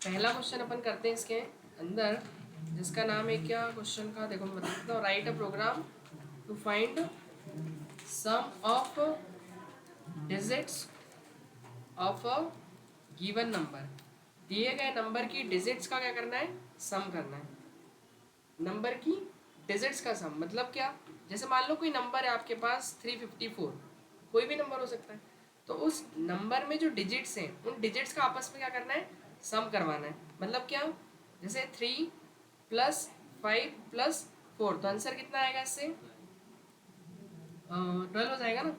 पहला क्वेश्चन अपन करते हैं इसके अंदर, जिसका नाम है क्या क्वेश्चन का, देखो मैं बता देता हूँ। Write a program to find sum of digits of a given number. दिए गए नंबर की डिजिट्स का क्या करना है, सम करना है। नंबर की डिजिट्स का सम मतलब क्या, जैसे मान लो कोई नंबर है आपके पास 354, कोई भी नंबर हो सकता है, तो उस नंबर में जो डिजिट्स हैं उन डिजिट्स का आपस में क्या करना है, सम करवाना है। मतलब क्या, जैसे 3 + 5 + 4, तो आंसर कितना आएगा इससे, 12 हो जाएगा ना।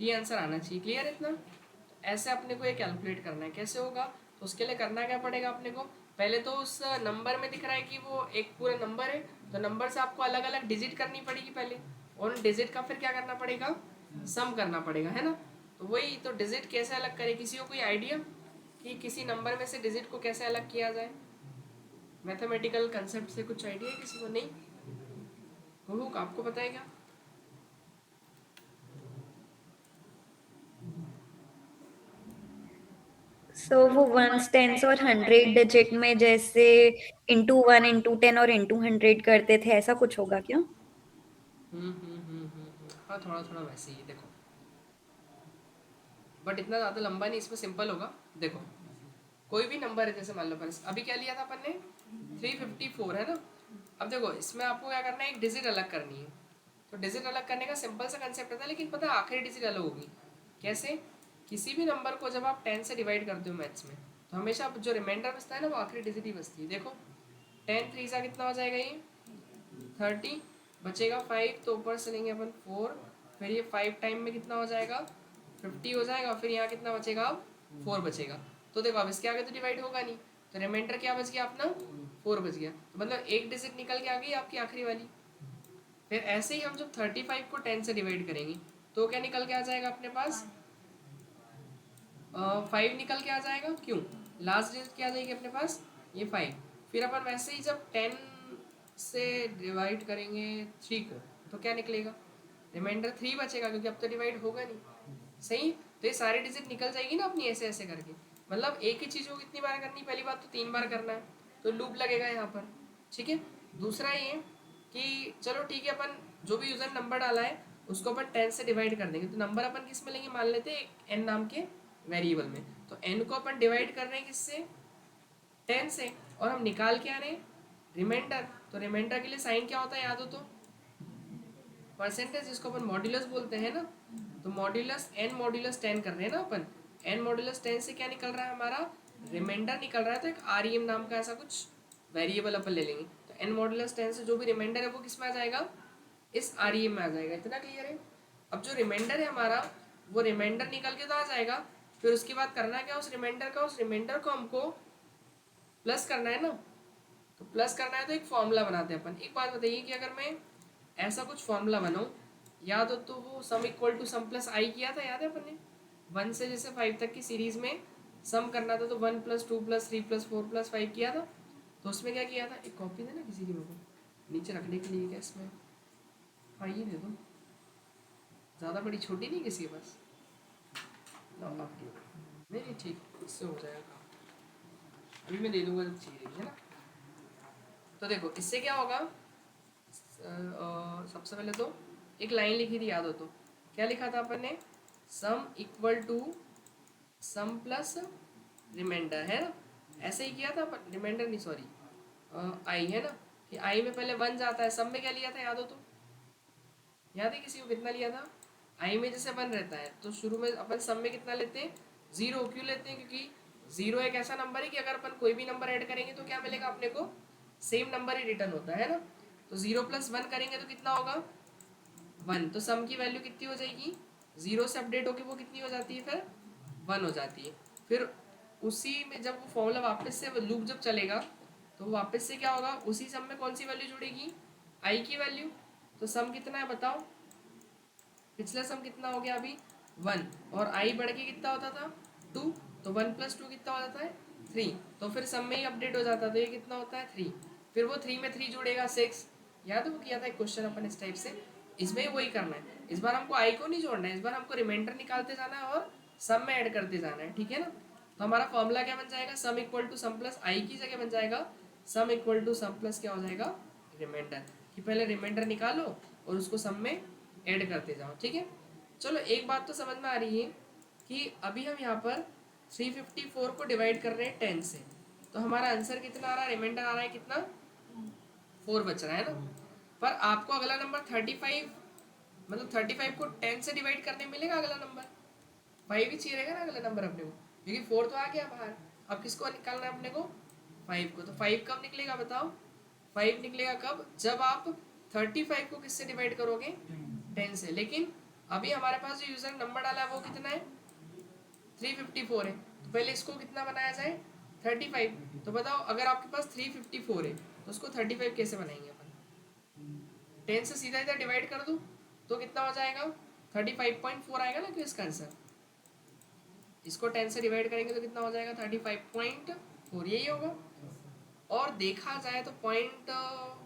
ये आंसर आना चाहिए। क्लियर इतना। तो ऐसे अपने को ये कैलकुलेट करना है, कैसे होगा, तो उसके लिए करना क्या पड़ेगा अपने को, पहले तो उस नंबर में दिख रहा है कि वो एक पूरा नंबर है, तो नंबर से आपको अलग अलग डिजिट करनी पड़ेगी पहले, और उन डिजिट का फिर क्या करना पड़ेगा, सम करना पड़ेगा, है ना। तो वही तो, डिजिट कैसे अलग करें, किसी को कोई आइडिया कि किसी नंबर में से डिजिट को कैसे अलग किया जाए, मैथमेटिकल कंसेप्ट से कुछ आइडिया है किसी को, नहीं गुरु आपको पता है क्या। सो वो वंस टेंस और 100 डिजिट में जैसे *1 *10 और *100 करते थे, ऐसा कुछ होगा क्या? हाँ थोड़ा थोड़ा वैसे ही देखो, बट इतना ज़्यादा लंबा नहीं, इसमें सिंपल होगा। देखो कोई भी नंबर है, जैसे मान लो पर अभी क्या लिया था अपन ने, 354 है ना। अब देखो इसमें आपको क्या करना है, एक डिजिट अलग करनी है। तो डिजिट अलग करने का सिंपल सा कंसेप्ट होता है, लेकिन पता है आखिरी डिजिट अलग होगी कैसे। किसी भी नंबर को जब आप 10 से डिवाइड करते हो मैथ्स में, तो हमेशा जो रिमाइंडर बचता है ना, वो आखिरी डिजिट ही बचती है। देखो 10 × 3 कितना हो जाएगा, ये 30 बचेगा 5, तो ऊपर से लेंगे अपन 4, फिर ये 5 टाइम में कितना हो जाएगा, 50 हो जाएगा, फिर यहाँ कितना बचेगा, अब 4 बचेगा। तो देखो अब इसके आगे तो डिवाइड होगा नहीं, तो रिमाइंडर क्या बच गया अपना, 4 बच गया। तो मतलब एक डिजिट निकल के आ गई आपकी आखिरी वाली। फिर ऐसे ही हम जब 35 को 10 से डिवाइड करेंगे, तो क्या निकल के आ जाएगा अपने पास, 5 निकल के आ जाएगा। क्यों, लास्ट डिजिट क्या आ जाएगी अपने पास, ये 5। फिर अपन वैसे ही जब 10 से डिवाइड करेंगे 3 को, तो क्या निकलेगा, रिमाइंडर 3 बचेगा, क्योंकि अब तो डिवाइड होगा नहीं। सही, तो ये सारी डिजिट निकल जाएगी ना अपनी, ऐसे ऐसे करके। मतलब एक ही चीज़ को कितनी बार करनी, पहली बात तो 3 बार करना है, तो लूप लगेगा यहाँ पर। ठीक है। दूसरा ये कि चलो ठीक है, अपन जो भी यूज़र नंबर डाला है उसको अपन 10 से डिवाइड कर देंगे, तो नंबर अपन किस में लेंगे, मान लेते हैं एन नाम के वेरिएबल में। तो एन को अपन डिवाइड कर रहे हैं किससे, 10 से, और हम निकाल के आ रहे हैं रिमाइंडर। तो रिमाइंडर के लिए साइन क्या होता है, याद हो तो, परसेंटेज, जिसको अपन मॉड्यूलस बोलते हैं ना। तो मॉड्यूलस एन मॉड्यूलस 10 कर रहे हैं ना अपन, एन मॉड्यूलस 10 से क्या निकल रहा है हमारा, रिमाइंडर निकल रहा है। तो एक आर ई एम नाम का ऐसा कुछ वेरिएबल अपन ले लेंगे, तो एन मॉड्यूलस 10 से जो भी रिमाइंडर है वो किस में आ जाएगा, इस आर ई एम में आ जाएगा। इतना क्लियर है। अब जो रिमाइंडर है हमारा, वो रिमाइंडर निकल के तो आ जाएगा, फिर उसके बाद करना क्या उस रिमाइंडर का, उस रिमाइंडर को हमको प्लस करना है ना। तो प्लस करना है तो एक फॉर्मूला बनाते हैं अपन। एक बात बताइए कि अगर मैं ऐसा कुछ फॉर्मूला बनाऊँ, याद हो तो, वो sum equal to sum plus I किया था, याद है अपन ने, 1 से जैसे 5 तक की सीरीज में सम करना था, तो 1 + 2 + 3 + 4 + 5 किया था। तो उसमें क्या किया था, एक कॉपी देना किसी की मेरे को नीचे रखने के लिए, क्या इसमें, हाँ ये दे दो, ज़्यादा बड़ी छोटी नहीं किसी के पास, लो आपकी, नहीं ठीक, इससे हो जाएगा काम, अभी मैं दे दूंगा जब चाहिए, है ना। तो देखो इससे क्या होगा, सबसे पहले तो एक लाइन लिखी थी, याद हो तो, क्या लिखा था अपन ने, sum equal to sum plus remainder, है ना। ऐसे ही किया था अपन, रिमाइंडर नहीं सॉरी, आई है ना, कि आई में पहले 1 जाता है, सम में क्या लिया था, याद हो तो, याद है किसी को कितना लिया था, आई में जैसे 1 रहता है तो शुरू में अपन सम में कितना लेते हैं, 0। क्यों लेते हैं, क्योंकि 0 एक ऐसा नंबर है कि अगर अपन कोई भी नंबर ऐड करेंगे तो क्या मिलेगा अपने को, सेम नंबर ही रिटर्न होता है ना। तो 0 + 1 करेंगे तो कितना होगा, 1। तो सम की वैल्यू कितनी हो जाएगी, 0 से अपडेट होके वो कितनी हो जाती है, फिर 1 हो जाती है। फिर उसी में जब वो फॉर्मूला वापस से लूप जब चलेगा, तो वापस से क्या होगा, उसी सम में कौन सी वैल्यू जुड़ेगी, आई की वैल्यू। तो सम कितना है बताओ, पिछला सम कितना हो गया अभी, 1, और आई बढ़ के कितना होता था, 2। तो 1 + 2 कितना हो जाता है, 3। तो फिर सम में ही अपडेट हो जाता है, तो ये कितना होता है, 3। फिर वो 3 में 3 जुड़ेगा, 6। याद है वो किया था एक क्वेश्चन अपन इस टाइप से, इसमें ही वही करना है। इस बार हमको आई को नहीं जोड़ना है, इस बार हमको रिमाइंडर निकालते जाना है और सम में ऐड करते जाना है, ठीक है ना। तो हमारा फॉर्मूला क्या बन जाएगा, sum equal to sum plus I की जगह बन जाएगा sum equal to sum plus क्या हो जाएगा, रिमाइंडर, कि पहले रिमाइंडर निकालो और उसको सम में ऐड करते जाओ। ठीक है, चलो एक बात तो समझ में आ रही है कि अभी हम यहाँ पर 354 को डिवाइड कर रहे हैं 10 से, तो हमारा आंसर कितना आ रहा है, रिमाइंडर आ रहा है कितना, 4 बच रहा है ना। पर आपको अगला नंबर 35, मतलब 35 को 10 से डिवाइड करने में मिलेगा अगला नंबर, 5 ही चाहिए रहेगा ना अगला नंबर अपने को, क्योंकि 4 तो आ गया बाहर। अब किसको निकालना है अपने को, 5 को। तो 5 कब निकलेगा बताओ, 5 निकलेगा कब, जब आप 35 को किससे डिवाइड करोगे, 10 से। लेकिन अभी हमारे पास जो यूजर नंबर डाला है वो कितना है, 354 है, तो पहले इसको कितना बनाया जाए, 35। तो बताओ अगर आपके पास 354 है तो उसको 35 कैसे बनाएंगे अपन, 10 से सीधा इधर डिवाइड कर दूं तो कितना हो जाएगा, 35.4 आएगा ना, क्यों इसका आंसर, इसको 10 से डिवाइड करेंगे तो कितना हो जाएगा, 35.4, यही होगा। और देखा जाए तो पॉइंट,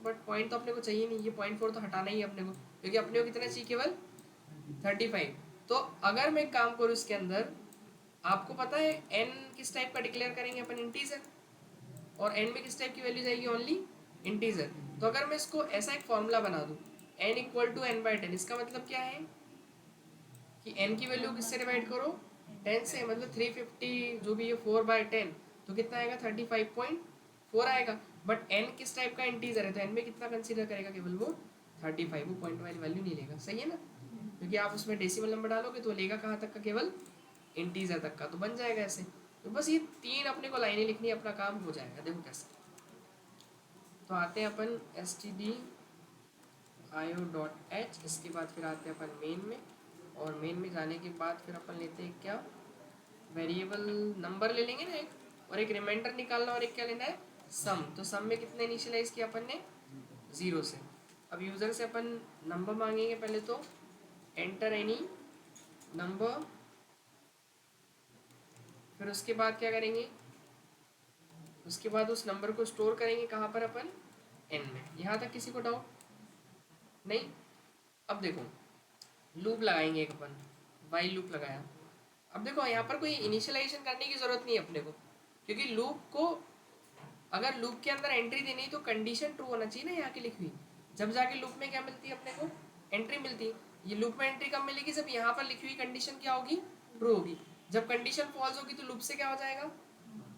बट पॉइंट तो अपने को चाहिए नहीं, ये 0.4 तो हटाना ही है अपने को, क्योंकि अपने को कितना चाहिए, केवल 35। तो अगर मैं एक काम करूँ इसके अंदर, आपको पता है n किस टाइप का डिक्लेयर करेंगे अपन, इंटीजर, और n में किस टाइप की वैल्यू जाएगी, ओनली इंटीजर। तो अगर मैं इसको ऐसा एक फॉर्मूला बना दूँ, n इक्वल टू n/10, इसका मतलब क्या है कि n की वैल्यू किससे डिवाइड करो, 10 से, मतलब 350 जो भी है 4/10, तो कितना आएगा, 35.4 आएगा। बट n किस टाइप का इंटीजर है, तो n में कितना कंसीडर करेगा, केवल वो 35, वो पॉइंट वाली वैल्यू नहीं लेगा, सही है ना, क्योंकि आप उसमें डेसिमल नंबर डालोगे तो लेगा कहाँ तक का, केवल इंटीजर तक का, तो बन जाएगा ऐसे। तो बस ये 3 अपने को लाइनें लिखनी है, अपना काम हो जाएगा। देखो कैसे, तो आते हैं अपन stdio.h, इसके बाद फिर आते हैं अपन मेन में, और मेन में जाने के बाद फिर अपन लेते हैं क्या, वेरिएबल नंबर ले लेंगे ना एक, और एक रिमाइंडर निकालना, और एक क्या लेना है, सम। तो सम में कितने इनिशियलाइज किया अपन ने, 0 से। अब यूज़र से अपन नंबर मांगेंगे पहले, तो एंटर एनी नंबर, फिर उसके बाद क्या करेंगे, उसके बाद उस नंबर को स्टोर करेंगे कहाँ पर अपन, एन में। यहाँ तक किसी को डाउट नहीं। अब देखो लूप लगाएंगे एक अपन, वाइल लूप लगाया। अब देखो यहाँ पर कोई इनिशियलाइजेशन करने की ज़रूरत नहीं है अपने को, क्योंकि लूप को, अगर लूप के अंदर एंट्री देनी है तो कंडीशन ट्रू होना चाहिए ना यहाँ की लिखी हुई, जब जाके लूप में क्या मिलती है अपने को, एंट्री मिलती है। ये लूप में एंट्री कब मिलेगी, जब यहाँ पर लिखी हुई कंडीशन क्या होगी, ट्रू होगी। जब कंडीशन फॉल्स होगी तो लूप से क्या हो जाएगा,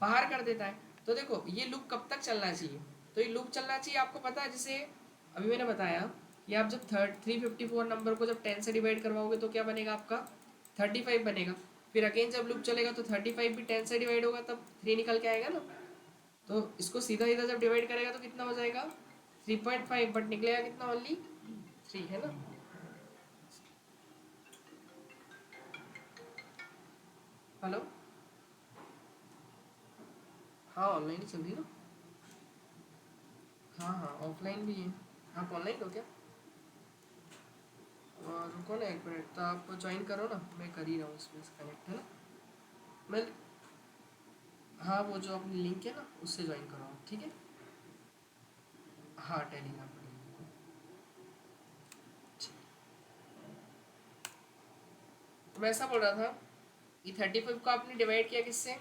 बाहर कर देता है। तो देखो ये लूप कब तक चलना चाहिए, तो ये लूप चलना चाहिए, आपको पता है, जैसे अभी मैंने बताया कि आप जब 354 नंबर को जब 10 से डिवाइड करवाओगे तो क्या बनेगा आपका, 35 बनेगा। फिर अगेन जब लूप चलेगा तो 35 भी 10 से डिवाइड होगा, तब 3 निकल के आएगा ना। तो इसको सीधा सीधा जब डिवाइड करेगा तो कितना हो जाएगा, 3.5, बट निकलेगा कितना, ओनली 3, है ना। हेलो, हाँ ऑनलाइन ही चल रही है ना, हाँ हाँ ऑफलाइन भी है। आप ऑनलाइन हो क्या, रुको ना एक मिनट, तो आप ज्वाइन करो ना, मैं कर ही रहा हूँ इसमें से कनेक्ट, है ना। मैं, हाँ वो जो अपनी लिंक है ना उससे ज्वाइन करो आप, ठीक है। हाँ टेलीग्राम पर। तो मैं ऐसा बोल रहा था कि 35 को आपने डिवाइड किया किससे,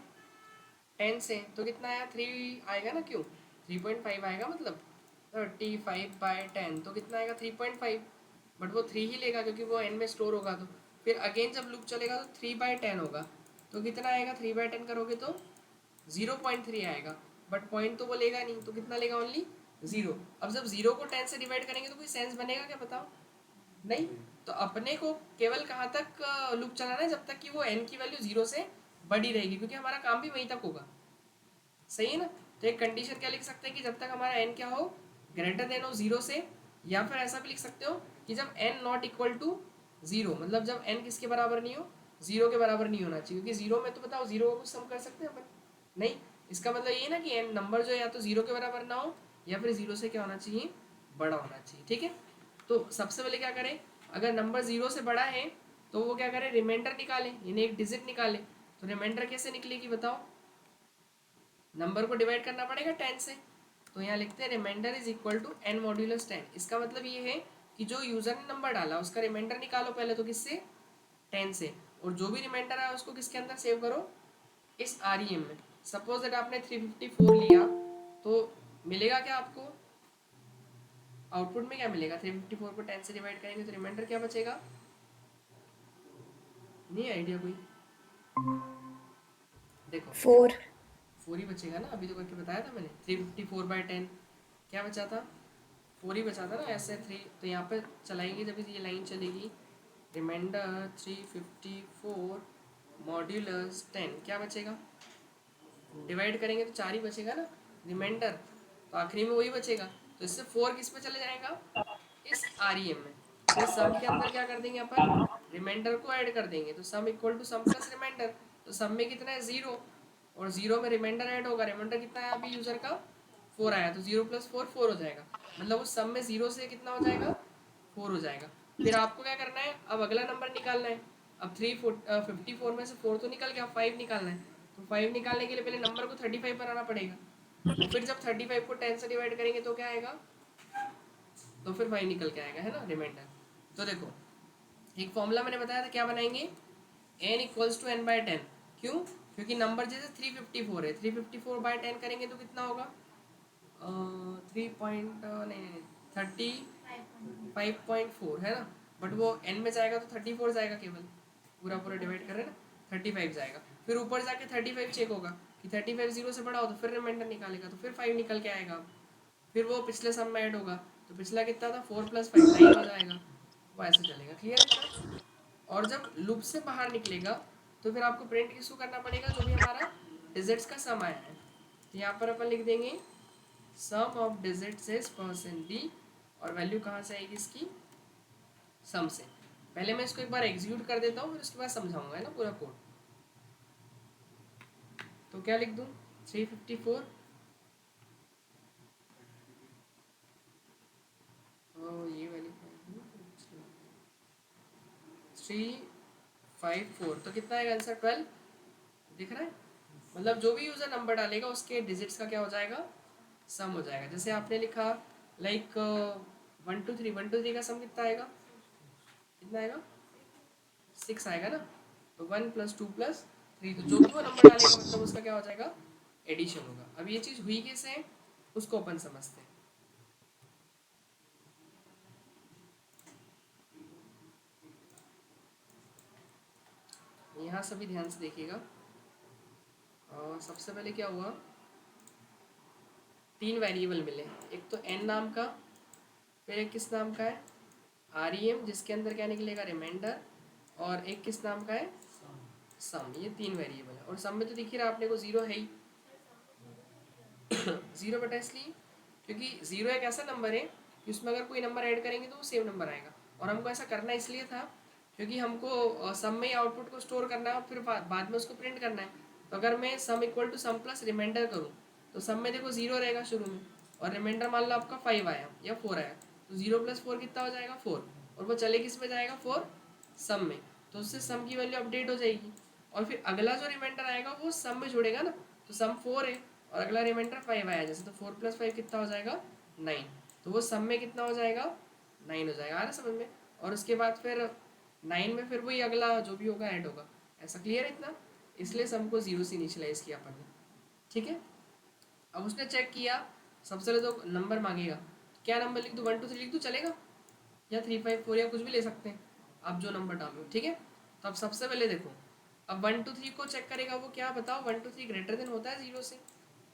10 से, तो कितना आया, 3 आएगा ना, क्यों 3.5 आएगा, मतलब 35/10, तो कितना आएगा, 3.5। बट वो 3 ही लेगा क्योंकि वो n में स्टोर होगा। तो फिर अगेन जब लूप चलेगा तो 3/10 होगा, तो कितना आएगा, 3/10 करोगे तो 0.3 आएगा। बट पॉइंट तो वो लेगा नहीं, तो कितना लेगा, ओनली 0। अब जब 0 को 10 से डिवाइड करेंगे तो कोई सेंस बनेगा क्या, बताओ, नहीं। तो अपने को केवल कहाँ तक लूप चलाना है, जब तक कि वो n की वैल्यू 0 से बड़ी रहेगी, क्योंकि हमारा काम भी वहीं तक होगा, सही है ना। तो एक कंडीशन क्या लिख सकते हैं कि जब तक हमारा n क्या हो, ग्रेटर देन हो 0 से, या फिर ऐसा भी लिख सकते हो कि जब n नॉट इक्वल टू 0, मतलब जब n किसके बराबर नहीं हो, 0 के बराबर नहीं होना चाहिए, क्योंकि 0 में तो बताओ 0 को कुछ सम कर सकते हैं अपन, नहीं। इसका मतलब ये ना कि n नंबर जो है या तो 0 के बराबर ना हो, या फिर 0 से क्या होना चाहिए, बड़ा होना चाहिए, ठीक है। तो सबसे पहले क्या करें, अगर नंबर 0 से बड़ा है तो वो क्या करें, रिमाइंडर निकालें, यानी एक डिजिट निकालें। तो रिमाइंडर कैसे निकलेगी बताओ, नंबर को डिवाइड करना पड़ेगा 10 से। तो यहाँ लिखते हैं remainder is equal to n modulus 10। इसका मतलब ये है कि जो यूज़र ने नंबर डाला उसका रिमाइंडर निकालो पहले, तो किससे, 10 से, और जो भी रिमाइंडर आया उसको किसके अंदर सेव करो, इस REM में सपोज दैट आपने 354 लिया तो मिलेगा क्या आपको आउटपुट में क्या मिलेगा 354 को 10 से डिवाइड करेंगे तो रिमाइंडर क्या बचेगा नहीं आइडिया कोई देखो 4। 4 ही बचेगा ना अभी तो करके बताया था मैंने 354/10 क्या बचा था 4 ही बचा था ना ऐसे 3 तो यहाँ पे चलाएंगे जब ये लाइन चलेगी रिमाइंडर 354 मॉड्यूलस 10 क्या बचेगा डिवाइड करेंगे तो 4 ही बचेगा ना रिमाइंडर तो आखिरी में वही बचेगा तो इससे 4 किस पे चले जाएगा इस REM में फिर सम के अंदर क्या कर देंगे अपन रिमाइंडर को ऐड कर देंगे तो sum equal to sum plus remainder तो सम में कितना है 0 और 0 में रिमाइंडर ऐड होगा रिमाइंडर कितना है अभी यूजर का 4 आया तो 0 + 4 4 हो जाएगा मतलब उस सम में 0 से कितना हो जाएगा 4 हो जाएगा फिर आपको क्या करना है अब अगला नंबर निकालना है अब 354 में से 4 तो निकल गया 5 निकालना है तो 5 निकालने के लिए पहले नंबर को 35 बनाना पड़ेगा और फिर जब 35 को 10 से डिवाइड करेंगे तो क्या आएगा तो फिर 5 निकल के आएगा है ना रिमाइंडर तो देखो एक फॉर्मूला मैंने बताया था क्या बनाएंगे n = n/10 क्यों क्योंकि नंबर जैसे 354 है 354/10 करेंगे तो कितना होगा नहीं 35.4 है ना बट वो n में जाएगा तो 34 जाएगा केवल पूरा पूरा डिवाइड कर रहे हैं ना 35 जाएगा फिर ऊपर जाके 35 चेक होगा कि 35 0 से बड़ा हो तो फिर रिमाइंडर निकालेगा तो फिर 5 निकल के आएगा फिर वो पिछले सम में ऐड होगा तो पिछला कितना था 4 + 5 9 हो जाएगा वो ऐसे चलेगा क्लियर है इतना और जब लूप से बाहर निकलेगा तो फिर आपको प्रिंट इशू करना पड़ेगा जो भी हमारा डिजिट्स का सम आया है तो यहाँ पर अपन लिख देंगे सम ऑफ डिजिट्स इज %d और वैल्यू कहाँ से आएगी इसकी सम से पहले मैं इसको एक बार एग्जीक्यूट कर देता हूँ फिर उसके बाद समझाऊंगा है ना पूरा कोड तो क्या लिख दूँ 354 ये वाली 354 तो कितना आएगा आंसर 12 दिख रहा है मतलब जो भी यूजर नंबर डालेगा उसके डिजिट्स का क्या हो जाएगा सम हो जाएगा जैसे आपने लिखा लाइक 1 2 3 का सम कितना आएगा कितना आएगा 6 आएगा ना तो 1 + 2 + 3 तो जो भी वो नंबर डालेगा मतलब उसका क्या हो जाएगा एडिशन होगा अब ये चीज़ हुई कैसे है उसको अपन समझते हैं यहाँ सभी ध्यान से देखिएगा और सबसे पहले क्या हुआ 3 वेरिएबल मिले एक तो n नाम का फिर एक किस नाम का है REM जिसके अंदर क्या निकलेगा रिमाइंडर और एक किस नाम का है सम ये 3 वेरिएबल है और सम में तो दिख ही रहा आपने को 0 है ही 0 बेटा इसलिए क्योंकि 0 एक ऐसा नंबर है कि उसमें अगर कोई नंबर ऐड करेंगे तो वो सेम नंबर आएगा और हमको ऐसा करना इसलिए था क्योंकि हमको सम में ही आउटपुट को स्टोर करना है और फिर बाद में उसको प्रिंट करना है तो अगर मैं sum equal to sum plus remainder करूँ तो सम में देखो 0 रहेगा शुरू में और रिमाइंडर मान लो आपका 5 आया या 4 आया तो 0 + 4 कितना हो जाएगा 4 और वो चले किस में जाएगा 4 सम में तो उससे सम की वैल्यू अपडेट हो जाएगी और फिर अगला जो रिमाइंडर आएगा वो सम में जुड़ेगा ना तो सम 4 है और अगला रिमाइंडर 5 आया जैसे तो 4 + 5 कितना हो जाएगा 9 तो वो सम में कितना हो जाएगा 9 हो जाएगा आ रहा समझ में और उसके बाद फिर 9 में फिर वही अगला जो भी होगा ऐड होगा ऐसा क्लियर है इतना इसलिए सम को 0 से इनिशियलाइज किया अपन ने ठीक है अब उसने चेक किया सबसे पहले तो नंबर मांगेगा क्या नंबर लिख दूँ 1 2 3 लिख दूँ चलेगा या 3 5 4 या कुछ भी ले सकते हैं आप जो नंबर डालो ठीक है तो अब सबसे पहले देखो अब 1 2 3 को चेक करेगा वो क्या बताओ 1 2 3 ग्रेटर देन होता है 0 से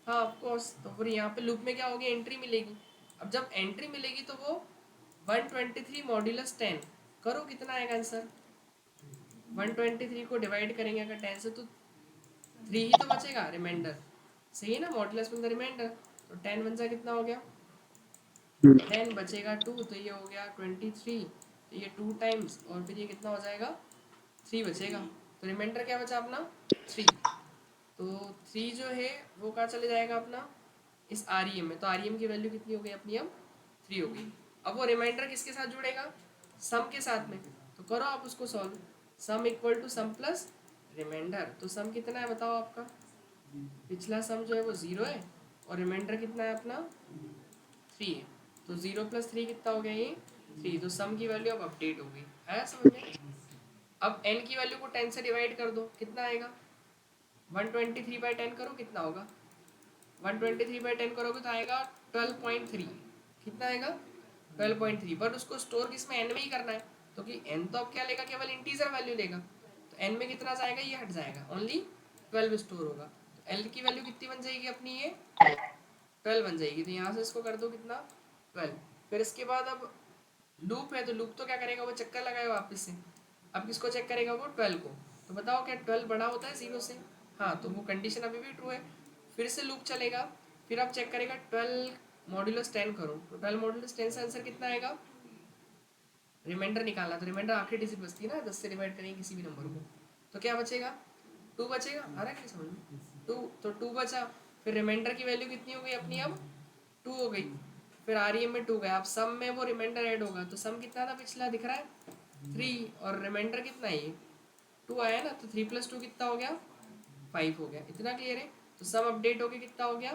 हाँ ऑफकोर्स तो फिर यहाँ पे लूप में क्या होगी एंट्री मिलेगी अब जब एंट्री मिलेगी तो वो 123 मॉड्यूलस 10 करो कितना आएगा आंसर 123 को डिवाइड करेंगे अगर 10 से तो 3 ही तो बचेगा रिमाइंडर सही है ना मॉड्यूलस में रिमाइंडर तो 10 बन जाए कितना हो गया 10 बचेगा 2 तो ये हो गया 23 तो ये 2 टाइम्स और फिर ये कितना हो जाएगा 3 बचेगा तो रिमाइंडर क्या बचा अपना 3 तो 3 जो है वो कहाँ चले जाएगा अपना इस REM में तो REM की वैल्यू कितनी हो गई अपनी अब 3 हो गई अब वो रिमाइंडर किसके साथ जुड़ेगा सम के साथ में तो करो आप उसको solve sum equal to sum plus remainder तो सम कितना है बताओ आपका पिछला सम जो है वो 0 है और रिमाइंडर कितना है अपना 3 है तो 0 + 3 कितना हो गया ये 3 तो सम की वैल्यू अब अपडेट हो गई है समझ में अब n की वैल्यू को 10 से डिवाइड कर दो कितना आएगा 123/10 करो, कितना होगा? 123/10 करोगे तो आएगा 12.3। कितना आएगा? 12.3। बट उसको स्टोर किसमें? एन में ही करना है, तो कि एन तो अब क्या लेगा? केवल इंटीजर वैल्यू लेगा। तो एन में कितना जाएगा? ये हट जाएगा, ओनली 12 स्टोर होगा। तो एल की वैल्यू कितनी बन जाएगी अपनी? ये 12 बन जाएगी। तो यहाँ से इसको कर दो कितना? 12। फिर इसके बाद अब लूप है, तो लूप तो क्या करेगा? वो चक्कर लगाएगा वापस से। अब किसको चेक करेगा? वो 12 को। तो बताओ क्या 12 बड़ा होता है 0 से? हाँ, तो वो कंडीशन अभी भी ट्रू है। फिर से लूप चलेगा, फिर आप चेक करेगा 12 मॉड्यूलस 10 करो, तो 12 मॉड्यूलस 10 से आंसर कितना आएगा? रिमाइंडर निकालना, तो रिमाइंडर आखिरी डिजिट बचती है ना, 10 से डिवाइड करेंगे किसी भी नंबर को, तो क्या बचेगा? 2 बचेगा। आ रहा है क्या समझ में? 2, तो 2 बचा। फिर रिमाइंडर की वैल्यू कितनी हो गई अपनी? अब 2 हो गई। फिर आर ई एम में 2 गया। अब सम में वो रिमाइंडर ऐड होगा, तो सम कितना था पिछला? दिख रहा है 3, और रिमाइंडर कितना है? ये 2 आया ना, तो 3+2 कितना हो गया? 5 हो गया। इतना क्लियर है? तो सम अपडेट होके कितना हो गया?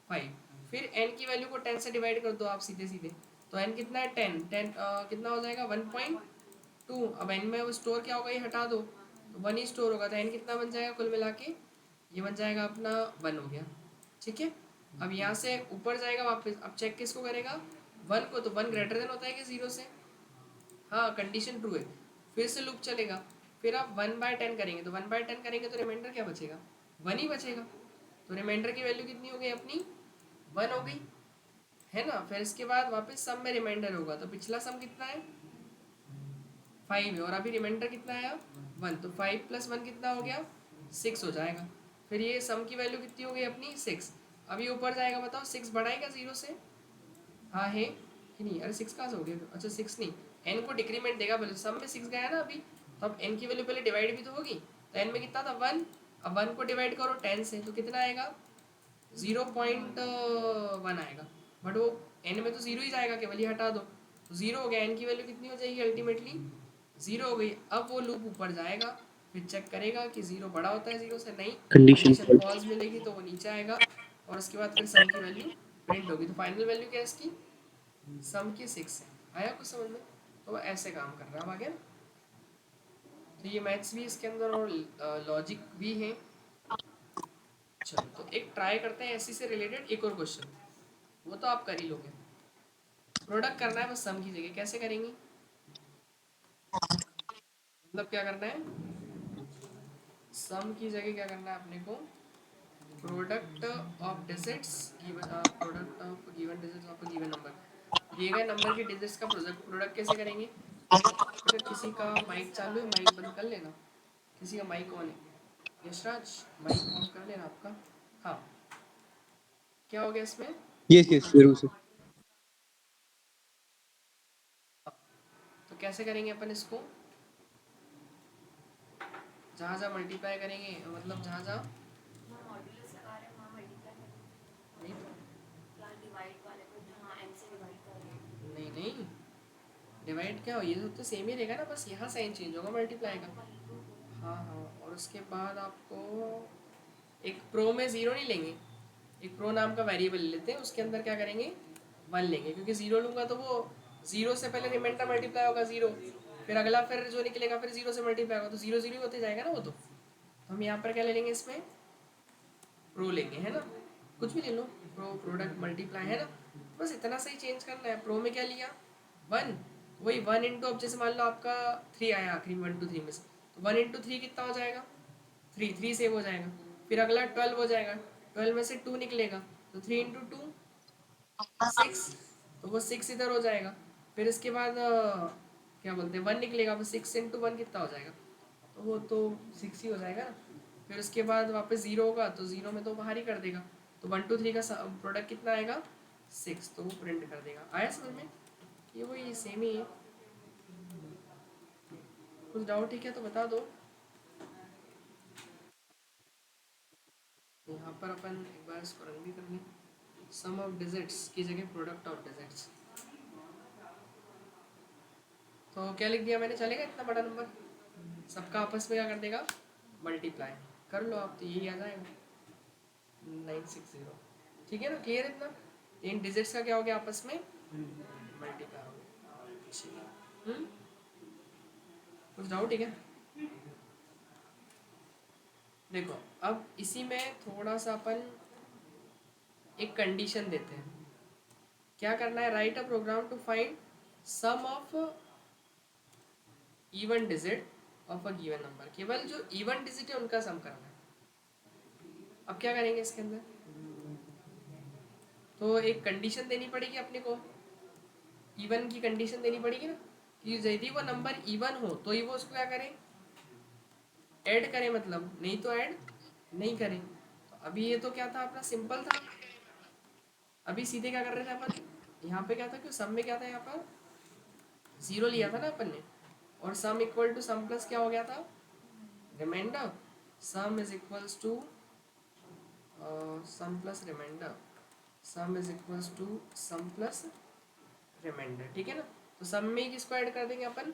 5। फिर n की वैल्यू को 10 से डिवाइड कर दो आप सीधे सीधे, तो n कितना है? 10। 10 कितना हो जाएगा? 1.2। अब n में वो स्टोर क्या होगा? ये हटा दो, तो 1 ही स्टोर होगा, तो n कितना बन जाएगा कुल मिला के? ये बन जाएगा अपना 1 हो गया। ठीक है, अब यहाँ से ऊपर जाएगा वापस। अब चेक किसको करेगा? 1 को। तो 1 ग्रेटर देन होता है कि 0 से? हाँ, कंडीशन ट्रू है। फिर से लूप चलेगा, फिर आप 1/10 करेंगे, तो 1/10 करेंगे तो रिमाइंडर क्या बचेगा? 1 ही बचेगा। तो रिमाइंडर की वैल्यू कितनी हो गई अपनी? 1 हो गई, है ना। फिर इसके बाद वापस सम में रिमाइंडर होगा, तो पिछला सम कितना है? 5 है, और अभी रिमाइंडर कितना आया? 1। तो 5+1 कितना हो गया? 6 हो जाएगा। फिर ये सम की वैल्यू कितनी हो गई अपनी? 6। अभी ऊपर जाएगा, बताओ 6 बढ़ाएगा 0 से? हाँ है कि नहीं? अरे 6 कहाँ से हो गया? अच्छा 6 नहीं, एन को डिक्रीमेंट देगा पहले। सब में 6 गया ना अभी, तो अब एन की वैल्यू पहले डिवाइड भी तो होगी। तो एन में कितना था? 1। अब 1 को डिवाइड करो 10 से, तो कितना आएगा? 0.1 आएगा। बट वो एन में तो 0 ही जाएगा केवल, ये हटा दो, तो 0 हो गया। एन की वैल्यू कितनी हो जाएगी अल्टीमेटली? 0 हो गई। अब वो लूप ऊपर जाएगा, फिर चेक करेगा कि 0 बड़ा होता है 0 से? नहीं, कंडीशन कंडीशन फॉल्स। फॉल्स मिलेगी, तो वो नीचे आएगा। और उसके बाद फिर सम की वैल्यू प्रिंट होगी। तो फाइनल वैल्यू क्या है इसकी? सम की 6 है। आया कुछ समझ में? तो वो ऐसे काम कर रहा है। अब आगे ना, तो ये मैथ्स भी इसके अंदर और लॉजिक भी है। चलो, तो एक ट्राई करते हैं ऐसी से रिलेटेड एक और क्वेश्चन, वो तो आप कर ही लोगे। प्रोडक्ट करना है बस सम की जगह। कैसे करेंगे? मतलब क्या करना है? सम की जगह क्या करना है अपने को? Product of digits given, product of given digits of given number, दिए गए नंबर के डिजिट्स का प्रोडक्ट कैसे करेंगे? बेटा किसी का माइक चालू है, माइक बंद कर लेना। किसी का माइक ऑन है? यशराज, माइक ऑन कर लेना आपका। हाँ, क्या हो गया इसमें? यस यस, जरूर सर। तो कैसे करेंगे अपन इसको? जहाँ जहाँ मल्टीप्लाई करेंगे, मतलब जहाँ जहाँ नहीं नहीं नहीं, डिवाइड क्या हो, ये तो सेम ही रहेगा ना, बस यहाँ साइन चेंज होगा मल्टीप्लाई का। हाँ हाँ, और उसके बाद आपको एक प्रो में ज़ीरो नहीं लेंगे, एक प्रो नाम का वेरिएबल ले लेते हैं, उसके अंदर क्या करेंगे? 1 लेंगे, क्योंकि ज़ीरो लूँगा तो वो ज़ीरो से पहले रिमाइंडर मल्टीप्लाई होगा 0, फिर अगला फिर जो निकलेगा फिर 0 से मल्टीप्लाई होगा, तो 0 0 ही होते जाएगा ना वो। तो हम यहाँ पर क्या ले लेंगे? इसमें प्रो लेंगे, है ना। कुछ भी ले लो, प्रो, प्रोडक्ट, मल्टीप्लाई, है ना। बस इतना सही चेंज करना है। प्रो में क्या लिया? 1। वही 1 इंटू, अब जैसे मान लो आपका 3 आया आखिरी में 1 2 3 में से, तो 1 इंटू 3 कितना हो जाएगा? 3, 3 सेव हो जाएगा। फिर अगला 12 हो जाएगा, 12 में से 2 निकलेगा, तो 3 इंटू 2 6, तो वो 6 इधर हो जाएगा। फिर इसके बाद क्या बोलते हैं 1 निकलेगा, फिर 6 इंटू 1 कितना हो जाएगा? तो वो तो 6 ही हो जाएगा ना। फिर उसके बाद वापस 0 होगा, तो 0 में तो बाहर ही कर देगा, तो 1 2 3 का प्रोडक्ट कितना आएगा? 6, तो वो प्रिंट कर देगा। आया समझ में? ये वही सेम ही है। कुछ डाउट है क्या तो बता दो। यहाँ पर अपन एक बार इसको रन भी कर लें। सम ऑफ डिजिट्स की जगह प्रोडक्ट ऑफ डिजिट्स, तो क्या लिख दिया मैंने? चलेगा इतना बड़ा नंबर? सबका आपस में क्या कर देगा? मल्टीप्लाई कर लो आप, तो यही आ जाएगा 960। ठीक है ना, क्लियर इतना? इन डिजिट्स का क्या हो गया? आपस में मल्टीप्लाई हो गया। ठीक है। कुछ डाउट है क्या? देखो अब इसी में थोड़ा सा अपन एक कंडीशन देते हैं। क्या करना है, write a program to find sum of even digit of a given number. केवल जो इवन डिजिट है उनका सम करना है। अब क्या करेंगे इसके अंदर, तो एक कंडीशन देनी पड़ेगी अपने को, इवन की कंडीशन देनी पड़ेगी ना, कि यदि वो नंबर इवन हो तो ही वो उसको क्या करें, ऐड करें, मतलब नहीं तो ऐड नहीं करें। तो अभी ये तो क्या था अपना, सिंपल था। अभी सीधे क्या कर रहे थे अपन, यहाँ पे क्या था कि सम में क्या था, यहाँ पर जीरो लिया था ना अपन ने, और sum equal to sum plus क्या हो गया था, remainder. Sum is equals to sum plus remainder, sum is equals to sum plus remainder, ठीक है ना। तो सम में किसको ऐड कर देंगे अपन,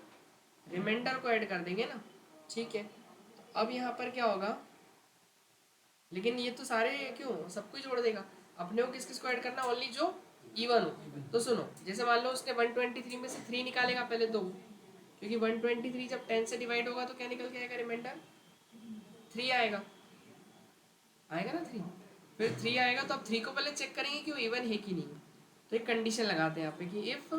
रिमाइंडर को ऐड कर देंगे ना, ठीक है। तो अब यहाँ पर क्या होगा, लेकिन ये तो सारे क्यों, सबको ही जोड़ देगा। अपने को किस किस को ऐड करना, ओनली जो इवन हो। तो सुनो, जैसे मान लो उसने 123 में से 3 निकालेगा पहले तो, क्योंकि 123 जब 10 से डिवाइड होगा तो क्या निकल के आएगा, रिमाइंडर 3 आएगा, आएगा ना 3। फिर 3 आएगा तो अब 3 को पहले चेक करेंगे कि वो इवन है कि नहीं। तो एक कंडीशन लगाते हैं यहाँ पे कि इफ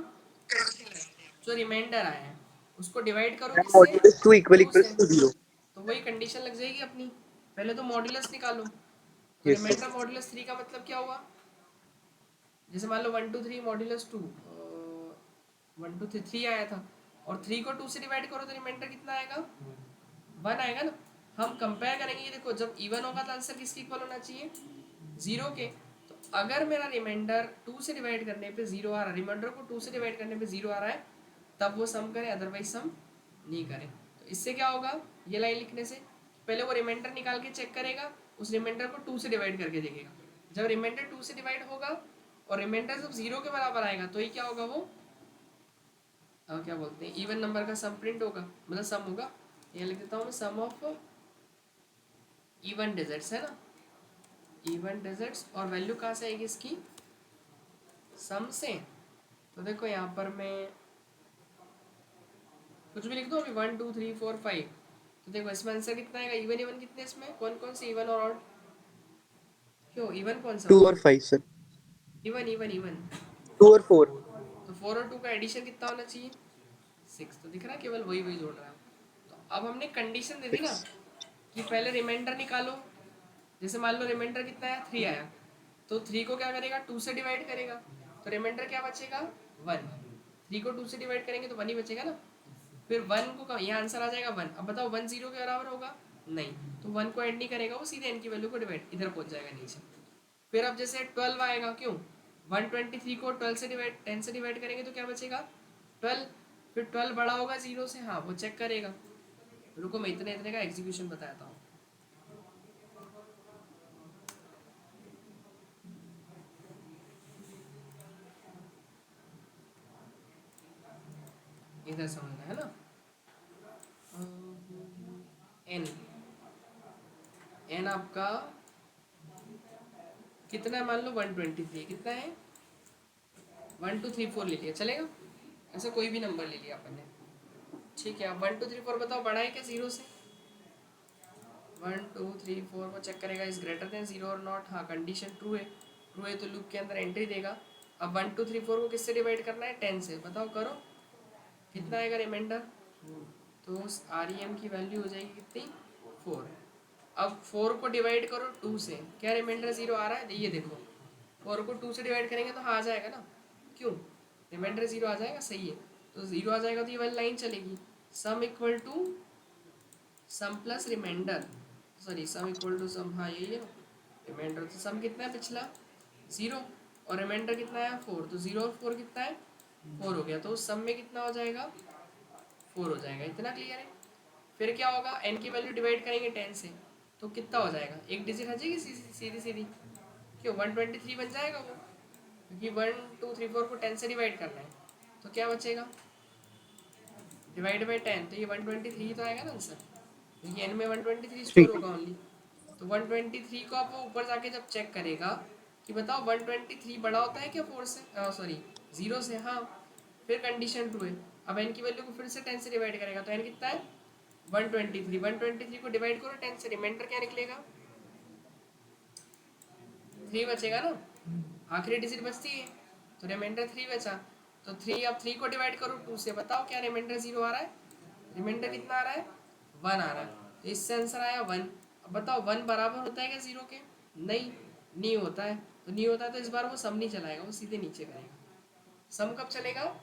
जो रिमाइंडर आया है उसको डिवाइड करो किससे, मॉड्यूलस 2 इक्वल 2 इक्वल से, टू 0। तो वही कंडीशन लग जाएगी अपनी। पहले तो मॉड्यूलस निकालो, तो यस रिमाइंडर सर। मॉड्यूलस 3 का मतलब क्या हुआ, जैसे मान लो 123 मॉड्यूलस 2, 1 2 3 आया था, और 3 को 2 से डिवाइड करो तो रिमाइंडर कितना आएगा, 1 आएगा ना। हम कंपेयर करेंगे, ये देखो जब इवन होगा तो आंसर किसके इक्वल होना चाहिए, 0 के। तो अगर मेरा रिमाइंडर 2 से डिवाइड करने पे 0 आ रहा है, रिमाइंडर को 2 से डिवाइड करने पे 0 आ रहा है, तब वो सम करे, अदरवाइज सम नहीं करे। तो इससे क्या होगा, ये लाइन लिखने से पहले वो रिमाइंडर निकाल के चेक करेगा, उस रिमाइंडर को 2 से डिवाइड करके देखेगा। जब रिमाइंडर 2 से डिवाइड होगा और रिमाइंडर जब 0 के बराबर आएगा तो ही क्या होगा, वो क्या बोलते हैं, इवन नंबर का सम प्रिंट होगा, मतलब सम होगा। ये लिख देता हूँ मैं, सम ऑफ इवन डिजिट्स है ना, इवन डिजिट्स, और वैल्यू कहाँ से आएगी इसकी, सम से। तो देखो यहाँ पर मैं कुछ भी लिख दो अभी, 1 2 3 4 5। तो देखो इसमें आंसर कितना आएगा, इवन इवन कितने इसमें, कौन कौन से इवन और ऑड, क्यों इवन कौन सा 2 होगा, और 5 सर। Even even even. 2 और 4। तो 4 और 2 का एडिशन कितना होना चाहिए, 6। तो दिख रहा है केवल वही वही जोड़ रहा है। तो अब हमने कंडीशन दे दी ना 6। कि पहले रिमाइंडर निकालो। जैसे मान लो रिमाइंडर कितना आया, 3 आया, तो 3 को क्या करेगा, 2 से डिवाइड करेगा, तो रिमाइंडर क्या बचेगा, 1। 3 को 2 से डिवाइड करेंगे तो 1 ही बचेगा ना। फिर 1 को यहाँ आंसर आ जाएगा 1। अब बताओ 1 0 के बराबर होगा नहीं, तो 1 को ऐड नहीं करेगा, वो सीधे n की वैल्यू को डिवाइड इधर पहुंच जाएगा नीचे। फिर अब जैसे 12 आएगा, क्यों 123 को 12 से डिवाइड 10 से डिवाइड करेंगे तो क्या बचेगा, 12। फिर 12 बड़ा होगा 0 से, हाँ वो चेक करेगा। रुको मैं इतने इतने का एग्जीक्यूशन बताता हूँ, इधर समझना है ना। एन एन आपका कितना है, मान लो 123, कितना है 1 2 3 4 ले लिया, चलेगा, ऐसा कोई भी नंबर ले लिया अपन ने, ठीक है। अब 1 2 3 4 बताओ बड़ा है क्या 0 से, 1 2 3 4 को चेक करेगा, इज ग्रेटर देन 0 और नॉट, हाँ कंडीशन ट्रू है, ट्रू है तो लूप के अंदर एंट्री देगा। अब 1 2 3 4 को किससे डिवाइड करना है, 10 से, बताओ करो कितना आएगा रिमाइंडर, तो आर ई एम की वैल्यू हो जाएगी कितनी, 4। अब 4 को डिवाइड करो 2 से, क्या रिमाइंडर 0 आ रहा है, ये देखो 4 को 2 से डिवाइड करेंगे तो हाँ आ जाएगा ना, क्यों रिमाइंडर 0 आ जाएगा, सही है। तो 0 आ जाएगा तो ये वाली लाइन चलेगी, sum equal to sum plus remainder, sorry sum equal to sum, हाँ यही है रिमाइंडर। तो सम कितना है पिछला 0, और रिमाइंडर कितना है 4, तो 0 और 4 कितना है 4 हो गया, तो सम में कितना हो जाएगा 4 हो जाएगा, इतना क्लियर है। फिर क्या होगा, n की वैल्यू डिवाइड करेंगे 10 से, तो कितना हो जाएगा, एक डिजिट हटेगी सीधी सीधी, क्यों 123 बन जाएगा वो, क्योंकि 1 2 3 4 को 10 से डिवाइड करना है। तो क्या बचेगा, डिवाइड बाई 10, तो ये 123 तो आएगा ना आंसर, क्योंकि n में 123 स्टोर होगा ओनली। तो 123 को आप वो ऊपर जाके जब चेक करेगा कि बताओ 123 बड़ा होता है क्या 4 से, सॉरी 0 से, हाँ। फिर कंडीशन ट्रू है। अब n की वैल्यू को फिर से 10 से डिवाइड करेगा तो n कितना है 123 को डिवाइड करो 10 से, रिमाइंडर क्या निकलेगा? 3 बचेगा ना, आखिरी डिजिट बचती है तो रिमाइंडर 3 बचा। तो 3, अब 3 को डिवाइड करो 2 से, बताओ क्या रिमाइंडर 0 आ रहा है? रिमाइंडर कितना आ रहा है? 1 आ रहा है, तो इससे आंसर आया 1। अब बताओ 1 बराबर होता है क्या 0 के? नहीं, नहीं होता है। तो नहीं होता है तो इस बार वो सम नहीं चलाएगा, वो सीधे नीचे करेगा। सम कब चलेगा?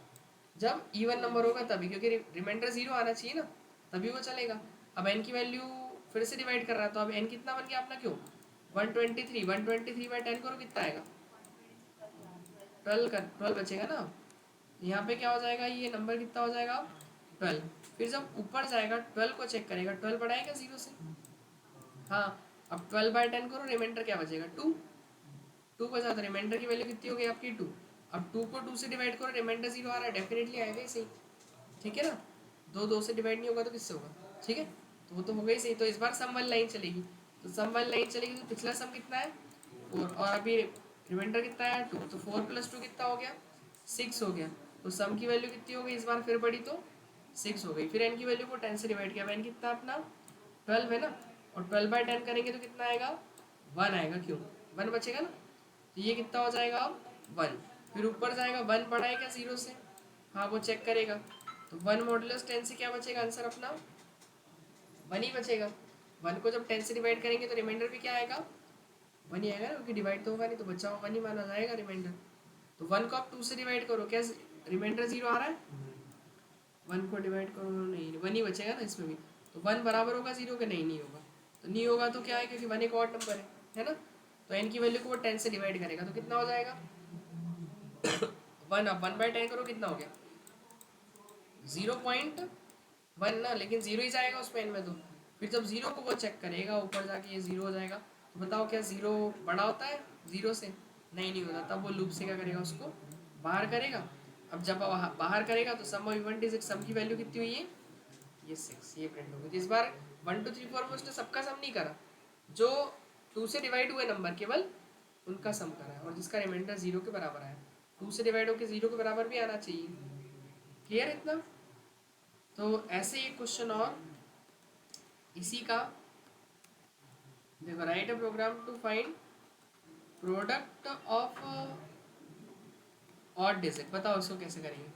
जब इवन नंबर होगा तभी, क्योंकि रिमाइंडर 0 आना चाहिए ना, तभी वो चलेगा। अब n की वैल्यू फिर से डिवाइड कर रहा है, तो अब n कितना बन गया अपना? क्यों 123, 123 बाई 10 करो, कितना आएगा? 12 का 12 बचेगा ना। यहाँ पे क्या हो जाएगा, ये नंबर कितना हो जाएगा? 12। फिर जब ऊपर जाएगा 12 को चेक करेगा, 12 बड़ा है क्या 0 से? हाँ। अब 12 बाई 10 करो, रिमाइंडर क्या बचेगा? 2। 2 बचा तो रिमाइंडर की वैल्यू कितनी हो गई आपकी? 2। अब 2 को 2 से डिवाइड करो, रिमाइंडर 0 आ रहा है, डेफिनेटली आएगा ही सही। ठीक है ना, 2 से डिवाइड नहीं होगा तो किससे होगा? ठीक है, तो वो तो हो गई सही। तो इस बार सम वाली लाइन चलेगी, तो सम वाली लाइन चलेगी तो पिछला सम कितना है? 4, और अभी रिमाइंडर कितना है? 2, तो 4 + 2 कितना हो गया? 6 हो गया। तो सम की वैल्यू कितनी हो गई इस बार? फिर बड़ी तो 6 हो गई। फिर एन की वैल्यू को 10 से डिवाइड किया, एन कितना अपना 12 है ना, और 12 बाई 10 करेंगे तो कितना आएगा? 1 आएगा। क्यों? 1 बचेगा ना, तो ये कितना हो जाएगा अब? 1। फिर ऊपर जाएगा, 1 बड़ा है क्या 0 से? हाँ, वो चेक करेगा, तो 1 मॉडुलस 10 से क्या बचेगा आंसर अपना? 1 ही बचेगा। 1 को जब 10 से डिवाइड करेंगे तो रिमाइंडर भी क्या आएगा? 1 ही आएगा ना, क्योंकि डिवाइड तो होगा नहीं, तो बच्चा 1 ही माना जाएगा रिमाइंडर। तो 1 को आप 2 से डिवाइड करो, क्या रिमाइंडर 0 आ रहा है? 1 को डिवाइड करो, नहीं 1 ही बचेगा ना इसमें भी। तो 1 बराबर होगा 0 के? नहीं, नहीं होगा। तो नहीं होगा तो क्या है, क्योंकि 1 एक ऑड नंबर है ना। तो n की वैल्यू को वो 10 से डिवाइड करेगा तो कितना हो जाएगा? 1। अब 1 बाई 10 करो, कितना हो गया? 0.1 ना, लेकिन 0 ही जाएगा उस पेन में तो। फिर जब 0 को वो चेक करेगा, ऊपर जाके ये 0 हो जाएगा, तो बताओ क्या 0 बड़ा होता है 0 से? नहीं, नहीं होता। तब वो लूप से क्या करेगा, उसको बाहर करेगा। अब जब बाहर करेगा तो सम ऑफ इवन डिजिट, सम की वैल्यू कितनी हुई है? ये 6, ये प्रिंट हो गई। तो इस बार 1 2 3 4 में उसने सबका सम नहीं करा, जो 2 से डिवाइड हुए नंबर केवल उनका सम करा है, और जिसका रिमाइंडर 0 के बराबर आया। 2 से डिवाइड होकर 0 के बराबर भी आना चाहिए। क्लियर इतना? तो ऐसे एक क्वेश्चन और इसी का देखो, write a program to find product of odd digit. बताओ इसको कैसे करेंगे?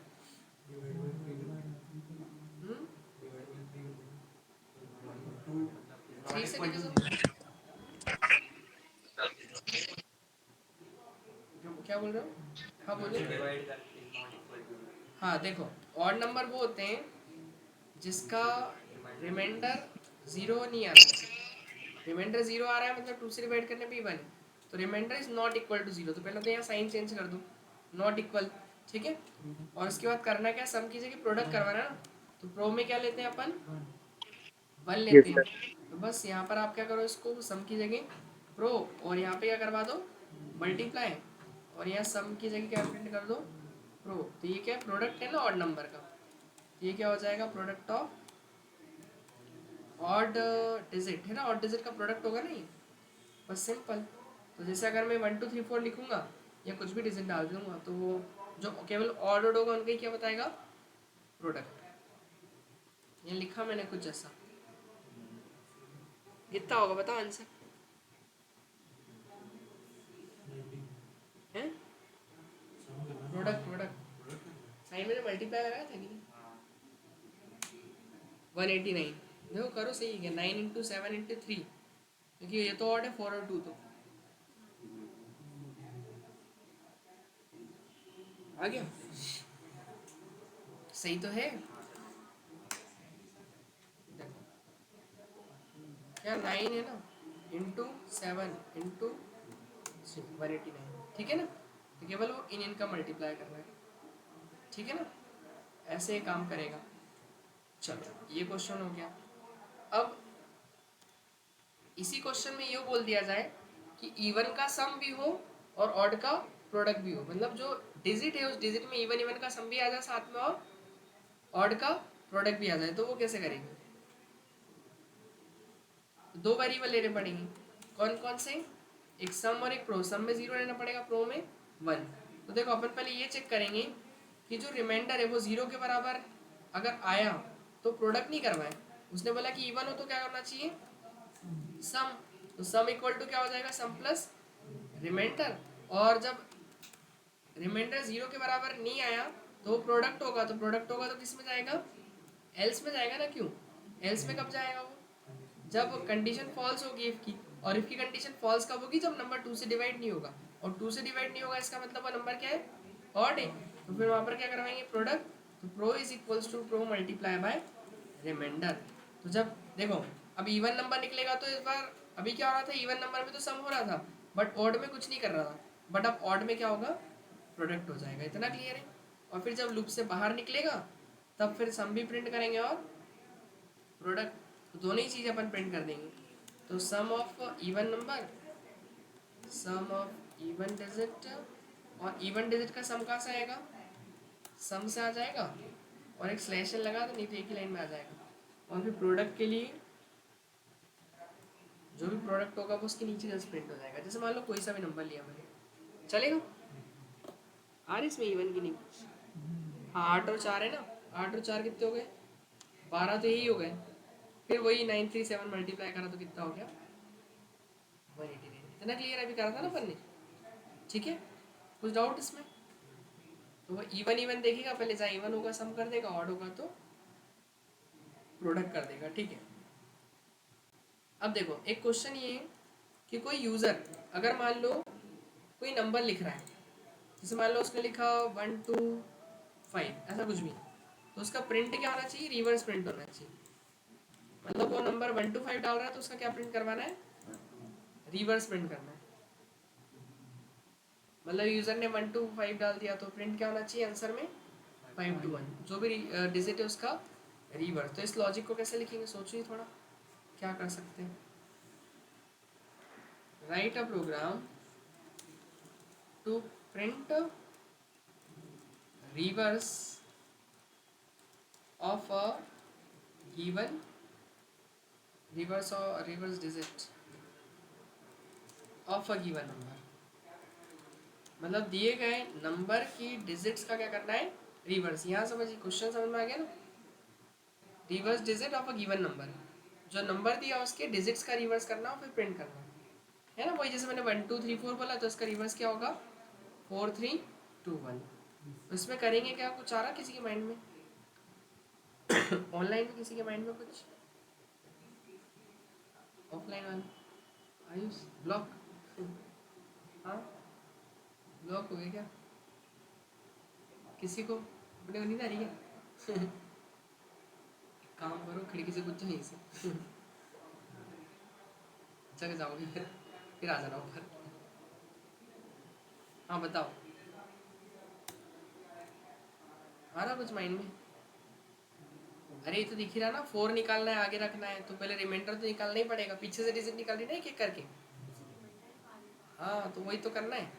हम्म, 3 से डिविजन? क्या बोल रहे हो? हाँ बोलिए। हाँ देखो, ऑड नंबर वो होते हैं जिसका रिमाइंडर 0 नहीं आ रहा है। रिमाइंडर 0 आ रहा है मतलब 2 से डिवाइड करने पे ही 1 है, तो remainder is not equal to 0। तो पहले तो यहाँ साइन चेंज कर दो, नॉट इक्वल। ठीक है, और उसके बाद करना क्या, सम की जगह प्रोडक्ट करवाना है ना, तो प्रो में क्या लेते हैं अपन? 1 लेते yes हैं। sir तो बस यहाँ पर आप क्या करो, इसको सम की जगह प्रो, और यहाँ पे क्या करवा दो? मल्टीप्लाई, और यहाँ सम की जगह क्या प्रिंट कर दो? प्रो। तो ये क्या प्रोडक्ट है ना ऑड नंबर का, तो ये क्या हो जाएगा? प्रोडक्ट ऑफ ऑड डिजिट है ना, ऑड डिजिट का प्रोडक्ट होगा ना ये, बस सिंपल। तो जैसे अगर मैं 1 2 3 4 लिखूंगा या कुछ भी डिजिट डाल दूंगा, तो वो जो केवल ऑर्डर्ड होगा उनका ही क्या बताएगा? प्रोडक्ट। ये लिखा मैंने कुछ जैसा, कितना होगा बताओ आंसर? है प्रोडक्ट, प्रोडक्ट साइन मैंने मल्टीप्लाई लगाया था नहीं? 189। देखो करो सही है, 9 × 7 × 3, क्योंकि ये तो ऑड है 4 और 2, तो आ गया सही तो है। देखो क्या 9 है ना, × 7 × 189, ठीक है ना। तो केवल वो इन इनका मल्टीप्लाई करना है, ठीक है ना, ऐसे काम करेगा। चलो ये क्वेश्चन हो गया। अब इसी क्वेश्चन में ये बोल दिया जाए कि इवन का सम भी हो और ऑड का प्रोडक्ट भी हो, मतलब जो डिजिट है उस डिजिट में इवन इवन का सम भी आ जाए साथ में, और ऑड का प्रोडक्ट भी आ जाए, तो वो कैसे करेंगे? दो वेरिएबल लेने पड़ेंगे। कौन कौन से? एक सम और एक प्रो। सम में 0 लेना पड़ेगा, प्रो में 1। तो देखो अपन पहले ये चेक करेंगे कि जो रिमाइंडर है वो 0 के बराबर अगर आया तो प्रोडक्ट नहीं करवाए, उसने बोला कि इवन हो तो क्या करना चाहिए, सम। तो सम इक्वल टू क्या हो जाएगा, सम प्लस रिमाइंडर। और जब रिमाइंडर 0 के बराबर नहीं आया तो प्रोडक्ट होगा, तो प्रोडक्ट होगा तो किस में जाएगा, एल्स में जाएगा ना। क्यों एल्स में कब जाएगा वो, जब कंडीशन फॉल्स होगी इफ की। और इफ की कंडीशन फॉल्स कब होगी, जब नंबर 2 से डिवाइड नहीं होगा। और 2 से डिवाइड नहीं होगा इसका मतलब वो नंबर क्या है, ऑड है। तो फिर वहां पर क्या करवाएंगे, प्रोडक्ट। तो pro is equals to pro multiply by remainder. तो जब देखो अब इवन नंबर निकलेगा तो इस बार अभी क्या हो रहा था, इवन नंबर में तो सम हो रहा था बट ऑड में कुछ नहीं कर रहा था। बट अब ऑड में क्या होगा, प्रोडक्ट हो जाएगा। इतना क्लियर है। और फिर जब लूप से बाहर निकलेगा तब फिर सम भी प्रिंट करेंगे और प्रोडक्ट, तो दोनों ही चीज़ अपन प्रिंट कर देंगे। तो sum of even number, sum of even digit, और इवन डिजिट का सम कहाँ से आएगा, सम से आ जाएगा। और एक स्लैश लगा तो नहीं तो एक ही लाइन में आ जाएगा। और फिर प्रोडक्ट के लिए जो भी प्रोडक्ट होगा वो उसके नीचे जस्ट प्रिंट हो जाएगा। जैसे मान लो कोई सा भी नंबर लिया मैंने, चलेगा। आ रही इसमें इवन की नहीं, हाँ 8 और 4 है ना, 8 और 4 कितने हो गए, 12 तो यही हो गए। फिर वही 937 मल्टीप्लाई करा तो कितना हो गया, 189। इतना क्लियर अभी करा था ना अपन ने, ठीक है। कुछ डाउट इसमें, तो वो इवन इवन देखेगा पहले, जहाँ इवन होगा सम कर देगा, ऑड होगा तो प्रोडक्ट कर देगा, ठीक है। अब देखो एक क्वेश्चन ये है कि कोई यूज़र अगर मान लो कोई नंबर लिख रहा है, जैसे मान लो उसने लिखा 125 ऐसा कुछ भी, तो उसका प्रिंट क्या होना चाहिए, रिवर्स प्रिंट होना चाहिए। मतलब वो नंबर 125 डाल रहा है तो उसका क्या प्रिंट करवाना है, रिवर्स प्रिंट करना है। मतलब यूज़र ने 125 डाल दिया तो प्रिंट क्या होना चाहिए आंसर में, 521, जो भी डिजिट है उसका रिवर्स। तो इस लॉजिक को कैसे लिखेंगे, सोचिए थोड़ा क्या कर सकते हैं। Write a program to print reverse of a given reverse digit of a given number. मतलब दिए गए नंबर की डिजिट्स का क्या करना है, रिवर्स। यहाँ समझिए क्वेश्चन समझ में आ गया ना, reverse digit of a given number, जो नंबर दिया उसके डिजिट्स का रिवर्स करना और फिर प्रिंट करना है ना। वही जैसे मैंने 1 2 3 4 बोला तो इसका रिवर्स क्या होगा, 4 3 2 1। तो इसमें करेंगे क्या, कुछ आ रहा किसी के माइंड में ऑनलाइन में, किसी के माइंड में कुछ, ऑफलाइन वाले आयुष ब्लॉक हाँ ब्लॉक हो गया क्या, किसी को अपने को नींद आ रही है काम करो खिड़की से कुछ यहीं से जग जाओगे फिर आ जाना ऊपर। हाँ बताओ, आ रहा कुछ माइंड में। अरे ये तो दिख ही रहा ना, 4 निकालना है आगे रखना है तो पहले रिमाइंडर तो निकालना ही पड़ेगा, पीछे से डिजिट निकाल रही ना एक एक करके। हाँ तो वही तो करना है,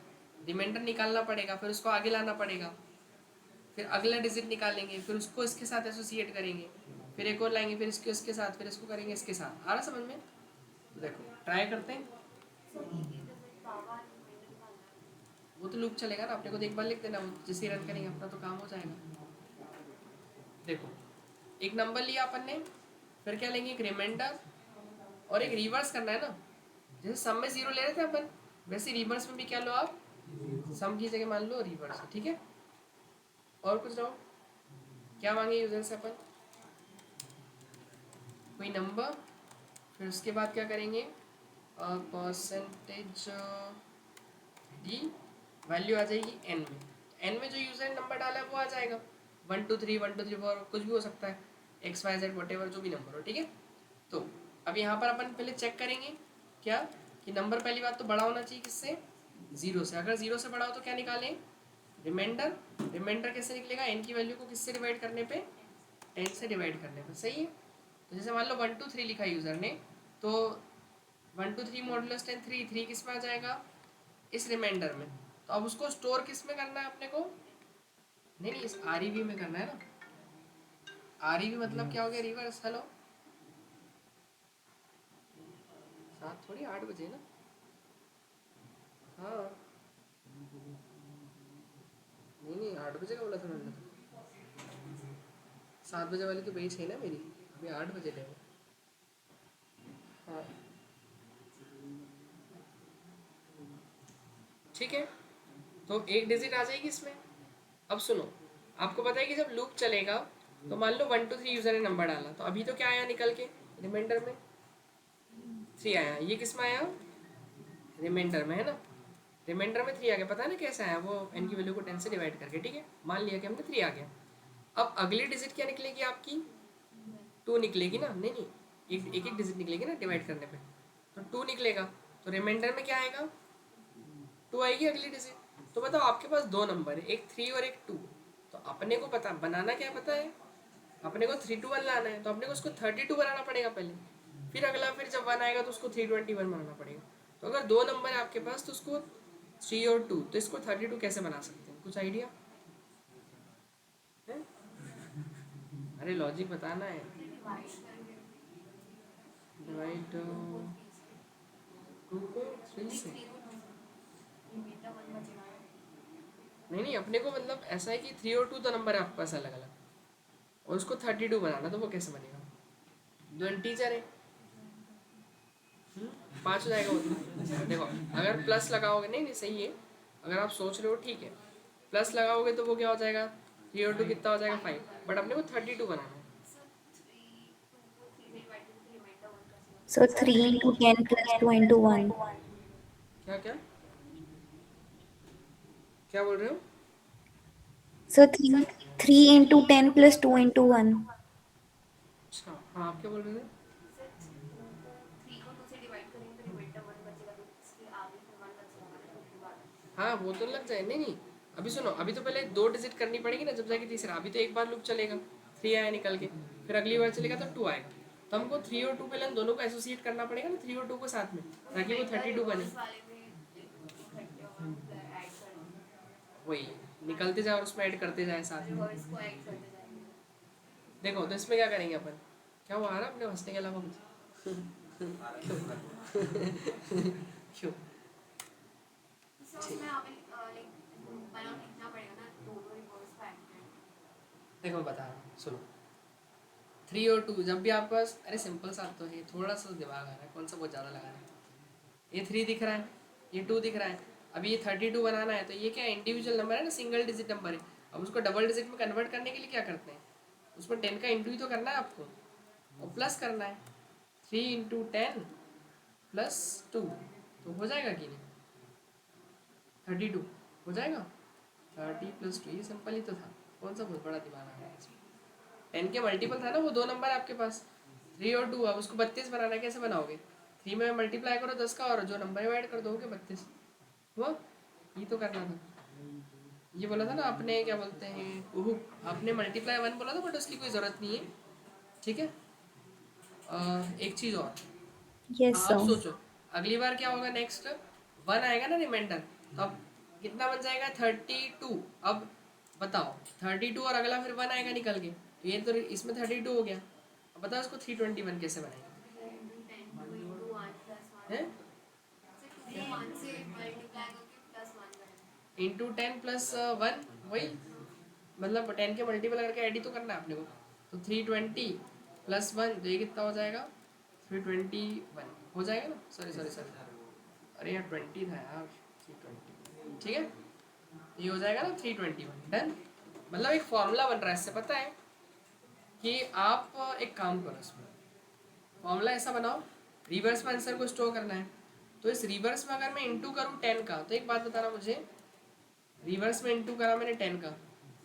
रिमाइंडर निकालना पड़ेगा फिर उसको आगे लाना पड़ेगा, फिर अगला डिजिट निकालेंगे फिर उसको इसके साथ एसोसिएट करेंगे, फिर एक और लाएंगे फिर इसको इसके साथ, फिर इसको करेंगे इसके साथ। आ रहा समझ में, देखो ट्राई करते हैं। वो तो लूप चलेगा ना, अपने को तो एक बार लिख देना, वो जैसे रन करेंगे अपना तो काम हो जाएगा। देखो एक नंबर लिया अपन ने, फिर क्या लेंगे, एक रिमाइंडर और एक रिवर्स करना है ना। जैसे सम में 0 ले रहे थे अपन, वैसे रिवर्स में भी क्या लो आप, सम की जगह मान लो रिवर्स, ठीक है। और कुछ डाउट, क्या मांगे यूजर से अपन, कोई नंबर, फिर उसके बाद क्या करेंगे, परसेंटेज डी, वैल्यू आ जाएगी एन में। एन में जो यूजर ने नंबर डाला है वो आ जाएगा, 1 2 3 1 2 3 4 कुछ भी हो सकता है, X Y Z whatever जो भी नंबर हो, ठीक है। तो अब यहाँ पर अपन पहले चेक करेंगे क्या, कि नंबर पहली बात तो बड़ा होना चाहिए किससे, 0 से। अगर 0 से बड़ा हो तो क्या निकालें, रिमाइंडर। रिमाइंडर कैसे निकलेगा, एन की वैल्यू को किससे डिवाइड करने पे, 10 से डिवाइड करने पे, सही है। तो जैसे मान लो 1 2 3 लिखा यूज़र ने, तो 1 2 3 मॉडुलस 10 3 3 किस में आ जाएगा, इस रिमाइंडर में। तो अब उसको स्टोर किस में करना है अपने को, नहीं नहीं इस आर में करना है ना। आर मतलब क्या हो गया, रिवर्स। हेलो, सात थोड़ी 8 बजे ना, हाँ नहीं नहीं 8 बजे का बोला था मैंने तो, 7 बजे वाली तो बेच है ना मेरी, अभी 8 बजे ले ठीक है, तो एक डिजिट आ जाएगी इसमें। अब सुनो, आपको पता है कि जब लूप चलेगा तो मान लो 1 2 3 यूजर ने नंबर डाला, तो अभी तो क्या आया निकल के, रिमाइंडर में 3 आया। ये किस में आया, रिमाइंडर में, है ना। रिमाइंडर में 3 आ गया, पता है ना कैसे आया, वो n की वैल्यू को 10 से डिवाइड करके, ठीक है, मान लिया कि हमने 3 आ गया। अब अगली डिजिट क्या निकलेगी आपकी, 2 निकलेगी ना, नहीं नहीं, एक एक डिजिट निकलेगी ना डिवाइड करने पे, तो 2 निकलेगा। तो रिमाइंडर में क्या आएगा, 2 आएगी अगली डिजिट। तो बताओ आपके पास दो नंबर है, एक 3 और एक 2, तो अपने को पता बनाना क्या पता है, अपने को 321 लाना है, तो अपने को उसको 32 बनाना पड़ेगा पहले, फिर अगला, फिर जब 1 आएगा तो उसको 321 बनाना पड़ेगा। तो अगर दो नंबर है आपके पास तो उसको 3 और 2, तो इसको 32 कैसे बना सकते हैं, कुछ आइडिया है? अरे लॉजिक बताना है। डिवाइड 2 को 3 से, नहीं नहीं, अपने को मतलब ऐसा है कि 3 और 2 तो नंबर है आपके पास अलग अलग, और उसको 32 बनाना, तो वो कैसे बनेगा, दो इंटीजर है, 5 हो जाएगा वो तो। देखो अगर प्लस लगाओगे, नहीं नहीं सही है, अगर आप सोच रहे हो ठीक है, प्लस लगाओगे तो वो क्या हो जाएगा, 3 और 2 कितना हो जाएगा 5, बट अपने को 32 बनाना है। So 3 into 10 plus 2 into 1. क्या क्या क्या बोल रहे हो, So 3 into 10 plus 2 into 1. अच्छा हाँ आप क्या बोल रहे थे, हाँ वो तो लग जाए, नहीं नहीं, अभी सुनो, अभी तो पहले दो डिजिट करनी पड़ेगी ना जब जाके तीसरा, अभी तो एक बार लूप चलेगा, 3 आया निकल के, फिर अगली बार चलेगा तो 2 आएगा, तो हमको 3 और 2 पहले हम दोनों को एसोसिएट करना पड़ेगा ना, 3 और 2 को साथ में, ताकि वो 32 बने। वही निकलते जाए और उसमें ऐड करते जाए साथ में। देखो तो इसमें क्या करेंगे अपन, क्या वो आ रहा है अपने हंसने के अलावा कुछ क्यों, देखो बता रहा हूँ सुनो, 3 और 2 जब भी आपके पास, अरे सिंपल सा तो है, थोड़ा सा दिमाग आ रहा है, कौन सा बहुत ज़्यादा लगा रहा है, ये 3 दिख रहा है, ये 2 दिख रहा है, अभी ये 32 बनाना है, तो ये क्या इंडिविजुअल नंबर है ना, सिंगल डिजिट नंबर है। अब उसको डबल डिजिट में कन्वर्ट करने के लिए क्या करते हैं, उसमें 10 का इंटू ही तो करना है आपको, और प्लस करना है, 3 इंटू 10 प्लस 2, तो हो जाएगा कि नहीं, 32 हो जाएगा, 30 प्लस 2, ये सिंपल ही तो था, कौन सा बहुत बड़ा दिमाग आ रहा है इसमें, 10 के मल्टीपल था ना वो, दो नंबर है आपके पास, 3 और 2, अब उसको 32 बनाना है, कैसे बनाओगे, 3 में मल्टीप्लाई करो 10 का, और जो नंबर है ऐड कर दोगे 32, वो ये तो करना था। ये बोला था ना आपने, क्या बोलते हैं, ओह आपने मल्टीप्लाई 1 बोला था, बट उसकी कोई ज़रूरत नहीं है, ठीक है। एक चीज़ और, Yes, हाँ अब sir. सोचो, अगली बार क्या होगा, नेक्स्ट 1 आएगा ना रिमाइंडर, तो अब कितना बन जाएगा 32, अब बताओ 32 और अगला फिर 1 आएगा निकल के, तो ये तो इसमें 32 हो गया, अब बताओ इसको 321 कैसे बनाएंगे, हैं इंटू 10 प्लस 1, वही मतलब 10 के मल्टीपल करके ऐड ही तो करना है अपने को, तो 320 प्लस 1, तो ये कितना हो जाएगा, 321 हो जाएगा ना, सॉरी सॉरी सॉरी, अरे यार 20 था यार, 320, ठीक है, ये हो जाएगा ना 321 डन। मतलब एक फॉर्मूला बन रहा है इससे, पता है कि आप एक काम करो, इसमें फॉर्मूला ऐसा बनाओ, रिवर्स में आंसर को स्टोर करना है, तो इस रिवर्स में अगर मैं इंटू करूँ 10 का, तो एक बात बताना मुझे, रिवर्स में इंटू करा मैंने 10 का,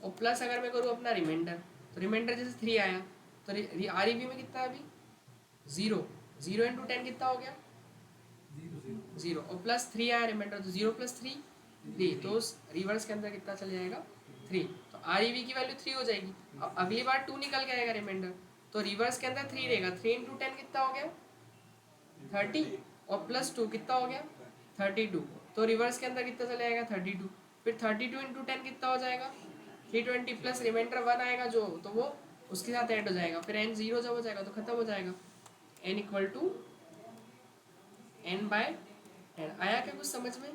और प्लस अगर मैं करूँ अपना रिमाइंडर, तो रिमाइंडर जैसे 3 आया, तो आर ई बी में कितना है अभी, 0, 0 इंटू 10 कितना हो गया, 0, और प्लस 3 आया रिमाइंडर, तो 0 प्लस 3 3, तो उस रिवर्स के अंदर कितना चल जाएगा 3, तो आर ई बी की वैल्यू 3 हो जाएगी। अब अगली बार 2 निकल के आएगा रिमाइंडर, तो रिवर्स के अंदर 3 रहेगा, 3 इंटू 10 कितना हो गया 30, और प्लस 2 कितना हो गया 32, तो रिवर्स के अंदर कितना चला जाएगा 32, फिर 32 इंटू 10 कितना हो जाएगा 320, प्लस रिमाइंडर 1 आएगा जो, तो वो उसके साथ ऐड हो जाएगा, फिर n 0 जब हो जाएगा तो खत्म हो जाएगा, n equal to n by 10। आया क्या कुछ समझ में,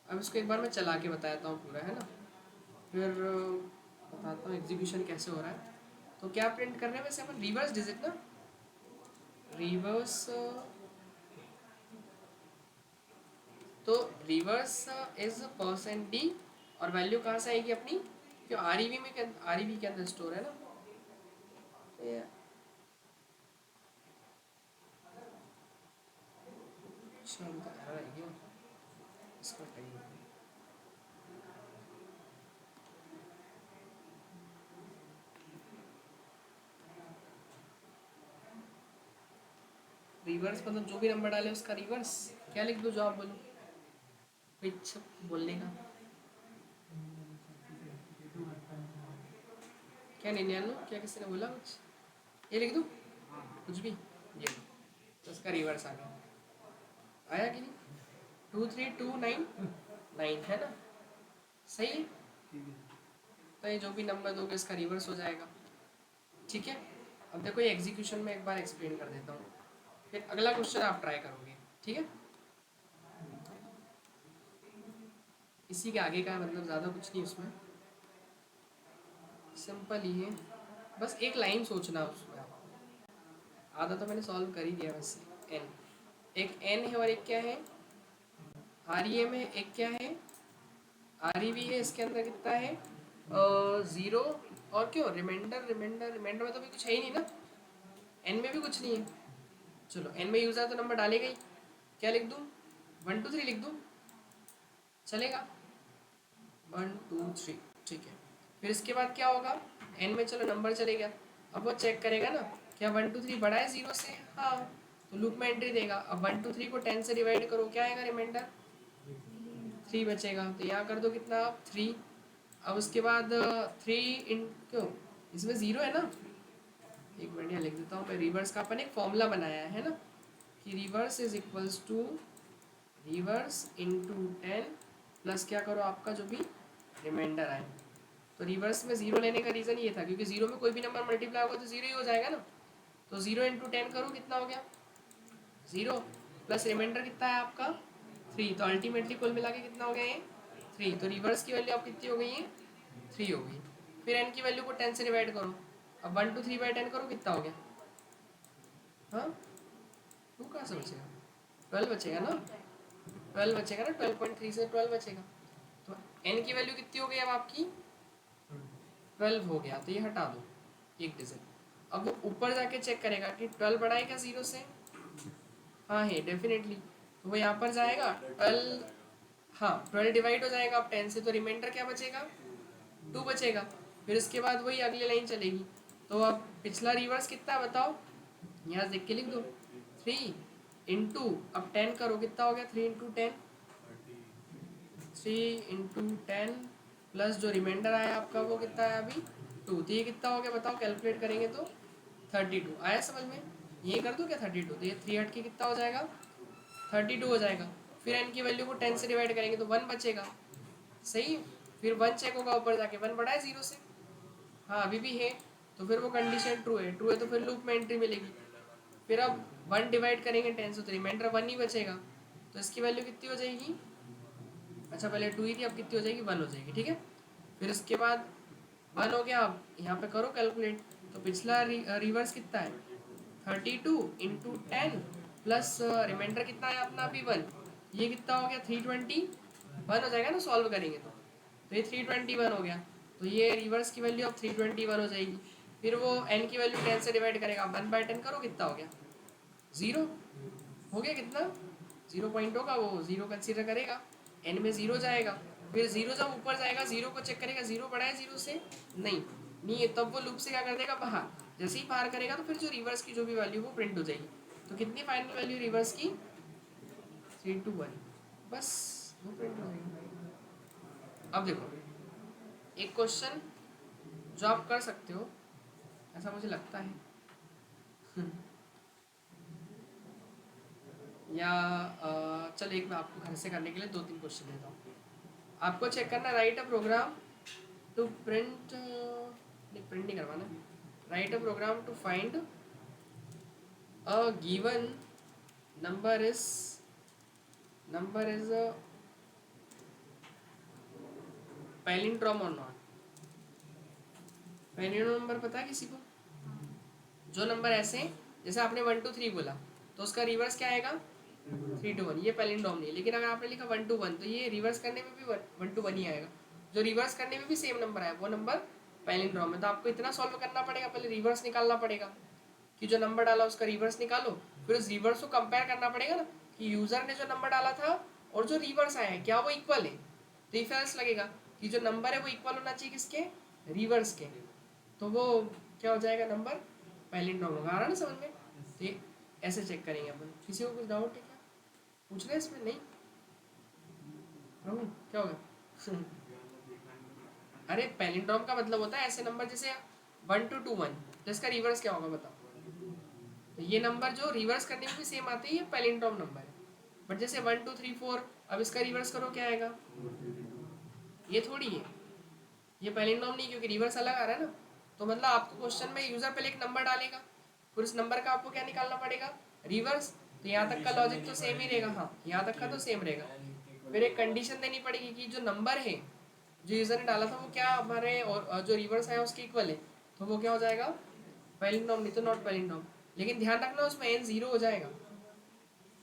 अब इसको एक बार मैं चला के बताता हूँ पूरा, है ना, फिर बताता हूँ एग्जीक्यूशन कैसे हो रहा है। तो क्या प्रिंट कर रहे हैं वैसे अपन, रिवर्स डिजिट ना, रिवर्स तो रिवर्स इज परसेंट डी, और वैल्यू कहाँ से आएगी अपनी, क्यों आरईवी में, आरईवी के अंदर स्टोर है ना, तो ये शाम का error आई है इसका टाइम। रिवर्स मतलब जो भी नंबर डाले उसका रिवर्स, क्या लिख दो जो आप बोलो, कुछ बोलने का क्या, 99, क्या किसी ने बोला कुछ, ये लिख दूँ कुछ भी, ये तो उसका रिवर्स आ गया, आया कि नहीं, 23299 है ना, सही है। तो ये जो भी नंबर दोगे इसका रिवर्स हो जाएगा, ठीक है। अब देखो ये एग्जीक्यूशन में एक बार एक्सप्लेन कर देता हूँ, फिर अगला क्वेश्चन आप ट्राई करोगे, ठीक है। इसी के आगे का है, मतलब ज़्यादा कुछ नहीं उसमें, सिंपल ही है, बस एक लाइन सोचना उसमें आपको। आधा तो मैंने सॉल्व कर ही दिया वैसे। एन, एक एन है और एक क्या है, आर ई एम है, एक क्या है आर ई वी है, इसके अंदर कितना है ज़ीरो, और क्यों रिमाइंडर, रिमाइंडर में तो भी कुछ है ही नहीं ना, एन में भी कुछ नहीं है। चलो एन में यूज़र तो नंबर डालेगा ही, क्या लिख दूँ 1 2 3 लिख दूँ, चलेगा 1 2 3, ठीक है। फिर इसके बाद क्या होगा, एन में चलो नंबर चले गया, अब वो चेक करेगा ना क्या 1 2 3 बड़ा है जीरो से, हाँ, तो लूप में एंट्री देगा। अब 1 2 3 को 10 से डिवाइड करो, क्या आएगा रिमाइंडर 3 बचेगा, तो यहाँ कर दो कितना 3। अब उसके बाद 3 इन क्यों, इसमें ज़ीरो है ना, एक मिनट यहाँ लिख देता हूँ मैं, रिवर्स का अपन एक फॉर्मूला बनाया है ना कि reverse is equals to reverse into 10 plus क्या करो आपका जो भी रिमाइंडर आए। तो रिवर्स में ज़ीरो लेने का रीज़न ये था क्योंकि ज़ीरो में कोई भी नंबर मल्टीप्लाई होगा तो ज़ीरो ही हो जाएगा ना, तो ज़ीरो इंटू 10 करो कितना हो गया ज़ीरो, प्लस रिमाइंडर कितना है आपका 3, तो अल्टीमेटली कुल मिला के कितना हो गया ये 3, तो रिवर्स की वैल्यू आप कितनी हो गई है 3 हो गई। फिर एन की वैल्यू को 10 से डिवाइड करो, अब 1 2 3 बाई 10 करो कितना हो गया, हाँ 2 कहाँ से बचेगा 12 बचेगा ना, 12 बचेगा ना, 12.3 से 12 बचेगा, तो एन की वैल्यू कितनी हो गई अब आपकी 12 हो गया, तो ये हटा दो एक डिजिट। अब वो ऊपर जाके चेक करेगा कि 12 बड़ा है क्या जीरो से, हाँ है डेफिनेटली, तो वो यहाँ पर जाएगा 12, हाँ 12 डिवाइड हो जाएगा अब 10 से, तो रिमाइंडर क्या बचेगा 2 बचेगा। फिर उसके बाद वही अगली लाइन चलेगी, तो अब पिछला रिवर्स कितना है बताओ, यहाँ देख के लिख दो 3 इंटू, अब 10 करो कितना हो गया 3 इंटू 10, 3 इंटू 10 प्लस जो रिमाइंडर आया आपका वो कितना है अभी 2, तो ये कितना हो गया बताओ, कैलकुलेट करेंगे तो 32 आया समझ में, ये कर दो क्या 32, तो ये 3 हट के कितना हो जाएगा 32 हो जाएगा। फिर एन की वैल्यू को 10 से डिवाइड करेंगे तो 1 बचेगा, सही है। फिर 1 चेक होगा ऊपर जाके 1 बड़ा है जीरो से, हाँ अभी भी है, तो फिर वो कंडीशन ट्रू है, ट्रू है तो फिर लूप में एंट्री मिलेगी। फिर अब 1 डिवाइड करेंगे 10 से तो रिमाइंडर 1 ही बचेगा, तो इसकी वैल्यू कितनी हो जाएगी, अच्छा पहले 2 ही थी अब कितनी हो जाएगी 1 हो जाएगी, ठीक है। फिर उसके बाद 1 हो गया, अब यहाँ पे करो कैलकुलेट, तो पिछला रिवर्स कितना है 32 इंटू 10 प्लस रिमाइंडर कितना है अपना अभी 1, ये कितना हो गया 321 हो जाएगा ना सॉल्व करेंगे तो ये 321 हो गया, तो ये रिवर्स की वैल्यू अब 321 हो जाएगी। फिर वो n की वैल्यू 10 से डिवाइड करेगा, 1/10 करो कितना हो गया 0 हो गया, कितना 0 पॉइंट होगा, वो 0 कंसीडर करेगा, n में 0 जाएगा। फिर 0 जब ऊपर जाएगा 0 को चेक करेगा 0 बड़ा है 0 से, नहीं है, तब वो लूप से क्या कर देगा बाहर, जैसे ही बाहर करेगा तो फिर जो रिवर्स की जो भी वैल्यू वो प्रिंट हो जाएगी। तो कितनी फाइनल वैल्यू रिवर्स की 321, बस वो प्रिंट हो जाएगी। अब देखो एक क्वेश्चन जो आप कर सकते हो, ऐसा मुझे लगता है या चल एक मैं आपको घर से करने के लिए 2 3 क्वेश्चन देता हूँ। आपको चेक करना, write a program to print, नहीं प्रिंट नहीं करवाना, write a program to find a given number is palindrome और नॉट। पैलिंड्रोम नंबर पता है किसी को, जो नंबर ऐसे जैसे आपने 1 2 3 बोला तो उसका रिवर्स क्या आएगा 3 to 1, ये पैलिंड्रोम नहीं है। लेकिन अगर आपने लिखा 1 to 1 तो ये रिवर्स करने में भी 1 to 1 ही आएगा। जो रिवर्स करने में भी सेम नंबर आया वो नंबर पैलिंड्रोम है। तो आपको इतना सॉल्व करना पड़ेगा, पहले रिवर्स निकालना पड़ेगा कि जो नंबर डाला उसका रिवर्स निकालो, फिर उस रिवर्स को कंपेयर करना पड़ेगा ना कि यूजर ने जो नंबर डाला था और जो रिवर्स आया है क्या वो इक्वल है। तो इफ एल्स लगेगा कि जो नंबर है वो इक्वल होना चाहिए किसके, रिवर्स के। तो वो क्या हो जाएगा, नंबर पैलिंड्रोम होगा। आ रहा ना समझ में? तो ये ऐसे चेक करेंगे अपन। किसी को कुछ डाउट है क्या पूछ रहे हैं इसमें? नहीं प्रभु क्या होगा? अरे पैलिंड्रोम का मतलब होता है ऐसे नंबर जैसे 1 to 2 1, तो इसका रिवर्स क्या होगा बताओ? तो ये नंबर जो रिवर्स करने में भी सेम आते हैं ये पैलिंड्रोम नंबर है। बट जैसे 1 2 3 4, अब इसका रिवर्स करो क्या आएगा? ये थोड़ी है, ये पैलिंड्रोम नहीं, क्योंकि रिवर्स अलग आ रहा है ना। तो मतलब आपको क्वेश्चन में यूजर पहले एक नंबर डालेगा, फिर उस नंबर का आपको क्या निकालना पड़ेगा, रिवर्स। तो यहाँ तक का लॉजिक तो सेम ही रहेगा, हाँ यहाँ तक का तो सेम रहेगा। फिर एक कंडीशन देनी पड़ेगी कि जो नंबर है जो यूजर ने डाला था वो क्या हमारे और जो रिवर्स आया उसके इक्वल है, तो वो क्या हो जाएगा, पैलिंड्रोम, नहीं तो नॉट पैलिंड्रोम। लेकिन ध्यान रखना उसमें n 0 हो जाएगा।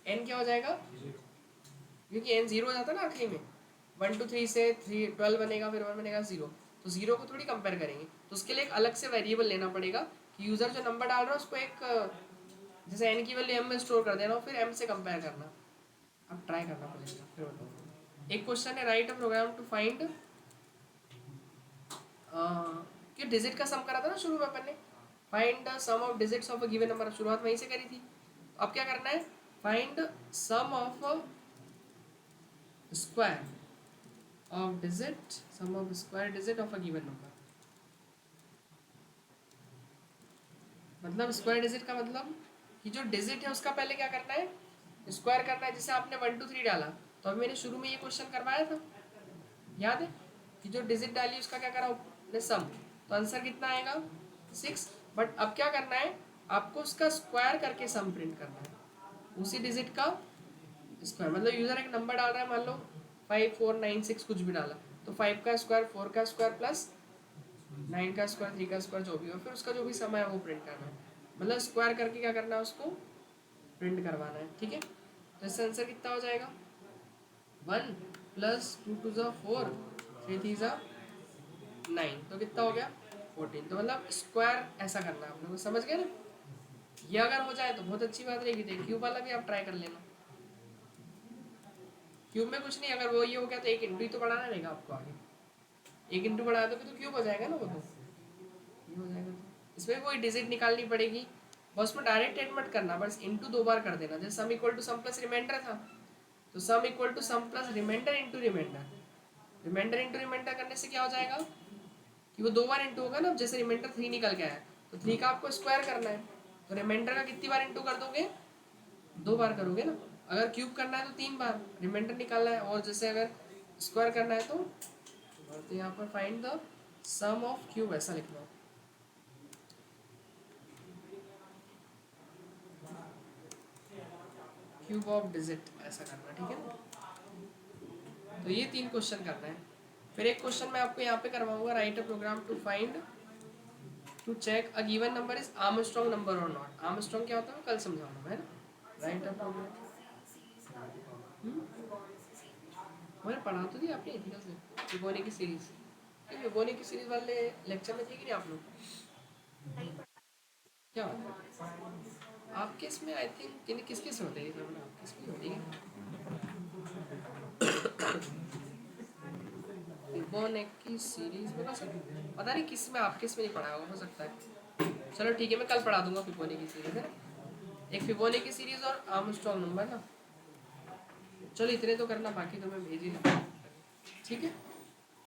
n क्या हो जाएगा, क्योंकि n 0 हो जाता है ना आखिरी में। 1 to 3 से 3 12 बनेगा, फिर 1 बनेगा 0। तो 0 को थोड़ी कंपेयर करेंगे, तो उसके लिए एक अलग से वेरिएबल लेना पड़ेगा कि यूजर जो नंबर डाल रहा है उसको एक जैसे n की वैल्यू m में स्टोर कर देना और फिर m से कंपेयर करना। अब ट्राई करना पड़ेगा, फिर बताओ। एक क्वेश्चन है, write a program to find, कि डिजिट का सम करा था ना शुरू में अपन ने, find the sum of digits of a given number, शुरुआत वहीं से करी थी। तो अब क्या करना है, find sum of square of digit, sum of square digit of a given number. मतलब स्क्वायर डिजिट का मतलब कि जो डिजिट है उसका पहले क्या करना है, स्क्वायर करना है। जैसे आपने 1 2 3 डाला, तो अभी मैंने शुरू में ये क्वेश्चन करवाया था, याद है कि जो डिजिट डाली उसका क्या करा आपने, सम। तो आंसर कितना आएगा, 6। बट अब क्या करना है, आपको उसका स्क्वायर करके सम प्रिंट करना है, उसी डिजिट का स्क्वायर। मतलब यूजर एक नंबर डाल रहा है, मान लो 5 4 9 6 कुछ भी डाला, तो 5 का स्क्वायर 4 का स्क्वायर प्लस 9 का स्क्वायर 3 का स्क्वायर जो भी हो, फिर उसका जो भी समय है वो प्रिंट करना है। मतलब स्क्वायर करके क्या करना है, उसको प्रिंट करवाना है। ठीक है, तो इससे आंसर कितना हो जाएगा, 1 प्लस 2 2 ज़ा 4 3 3 ज़ा 9, तो कितना हो गया 14। तो मतलब स्क्वायर ऐसा करना है आप लोग, समझ गए ना? ये अगर हो जाए तो बहुत अच्छी बात रहेगी। देखिए क्यूब वाला भी आप ट्राई कर लेना। क्यूब में कुछ नहीं, अगर वो ये हो गया तो एक इंटू ही तो बढ़ाना रहेगा आपको आगे। एक इंटू बढ़ा दोगे तो क्यूब हो जाएगा ना वो, तो ये हो जाएगा। तो इसमें कोई डिजिट निकालनी पड़ेगी, बस में डायरेक्ट एड मत करना, बस इंटू 2 बार कर देना। जैसे sum equal to sum plus remainder था, तो sum equal to sum plus remainder into remainder. Remainder into remainder करने से क्या हो जाएगा कि वो 2 बार इंटू होगा ना। जैसे रिमाइंडर 3 निकल के आया, तो 3 का आपको स्क्वायर करना है, तो रिमाइंडर का कितनी बार इंटू कर दोगे, 2 बार करोगे ना। अगर क्यूब करना है तो 3 बार रिमाइंडर निकालना है, और जैसे अगर स्क्वायर करना है तो यहाँ पर find the sum of cube ऐसा लिखना है। क्यूब ऑफ डिजिट ऐसा करना, ठीक है ना। तो ये 3 क्वेश्चन करना है। फिर एक क्वेश्चन मैं आपको यहाँ पे करवाऊंगा, write a program to find to check a given number is Armstrong number और नॉट। आर्मस्ट्रांग क्या होता है कल समझाऊंगा, है ना। राइट अ प्रोग्राम, मैंने पढ़ा तो दिया आपने इथिकल से, फिबोनाची की सीरीज। फिबोनाची की सीरीज वाले लेक्चर में थे कि नहीं आप लोग? क्या होता है आपके इसमें, आई थिंक किस किस में होता है ये सब ना, किस में होती है फिबोनाची सीरीज में? पता नहीं किस में, आपके इसमें नहीं पढ़ा होगा, हो सकता है। चलो ठीक है, मैं कल पढ़ा दूंगा फिबोनाची की सीरीज, है ना। एक फिबोनाची की सीरीज और आर्मस्ट्रांग नंबर ना। चलो इतने तो करना, बाकी तो मैं भेज ही दूँगा, ठीक है।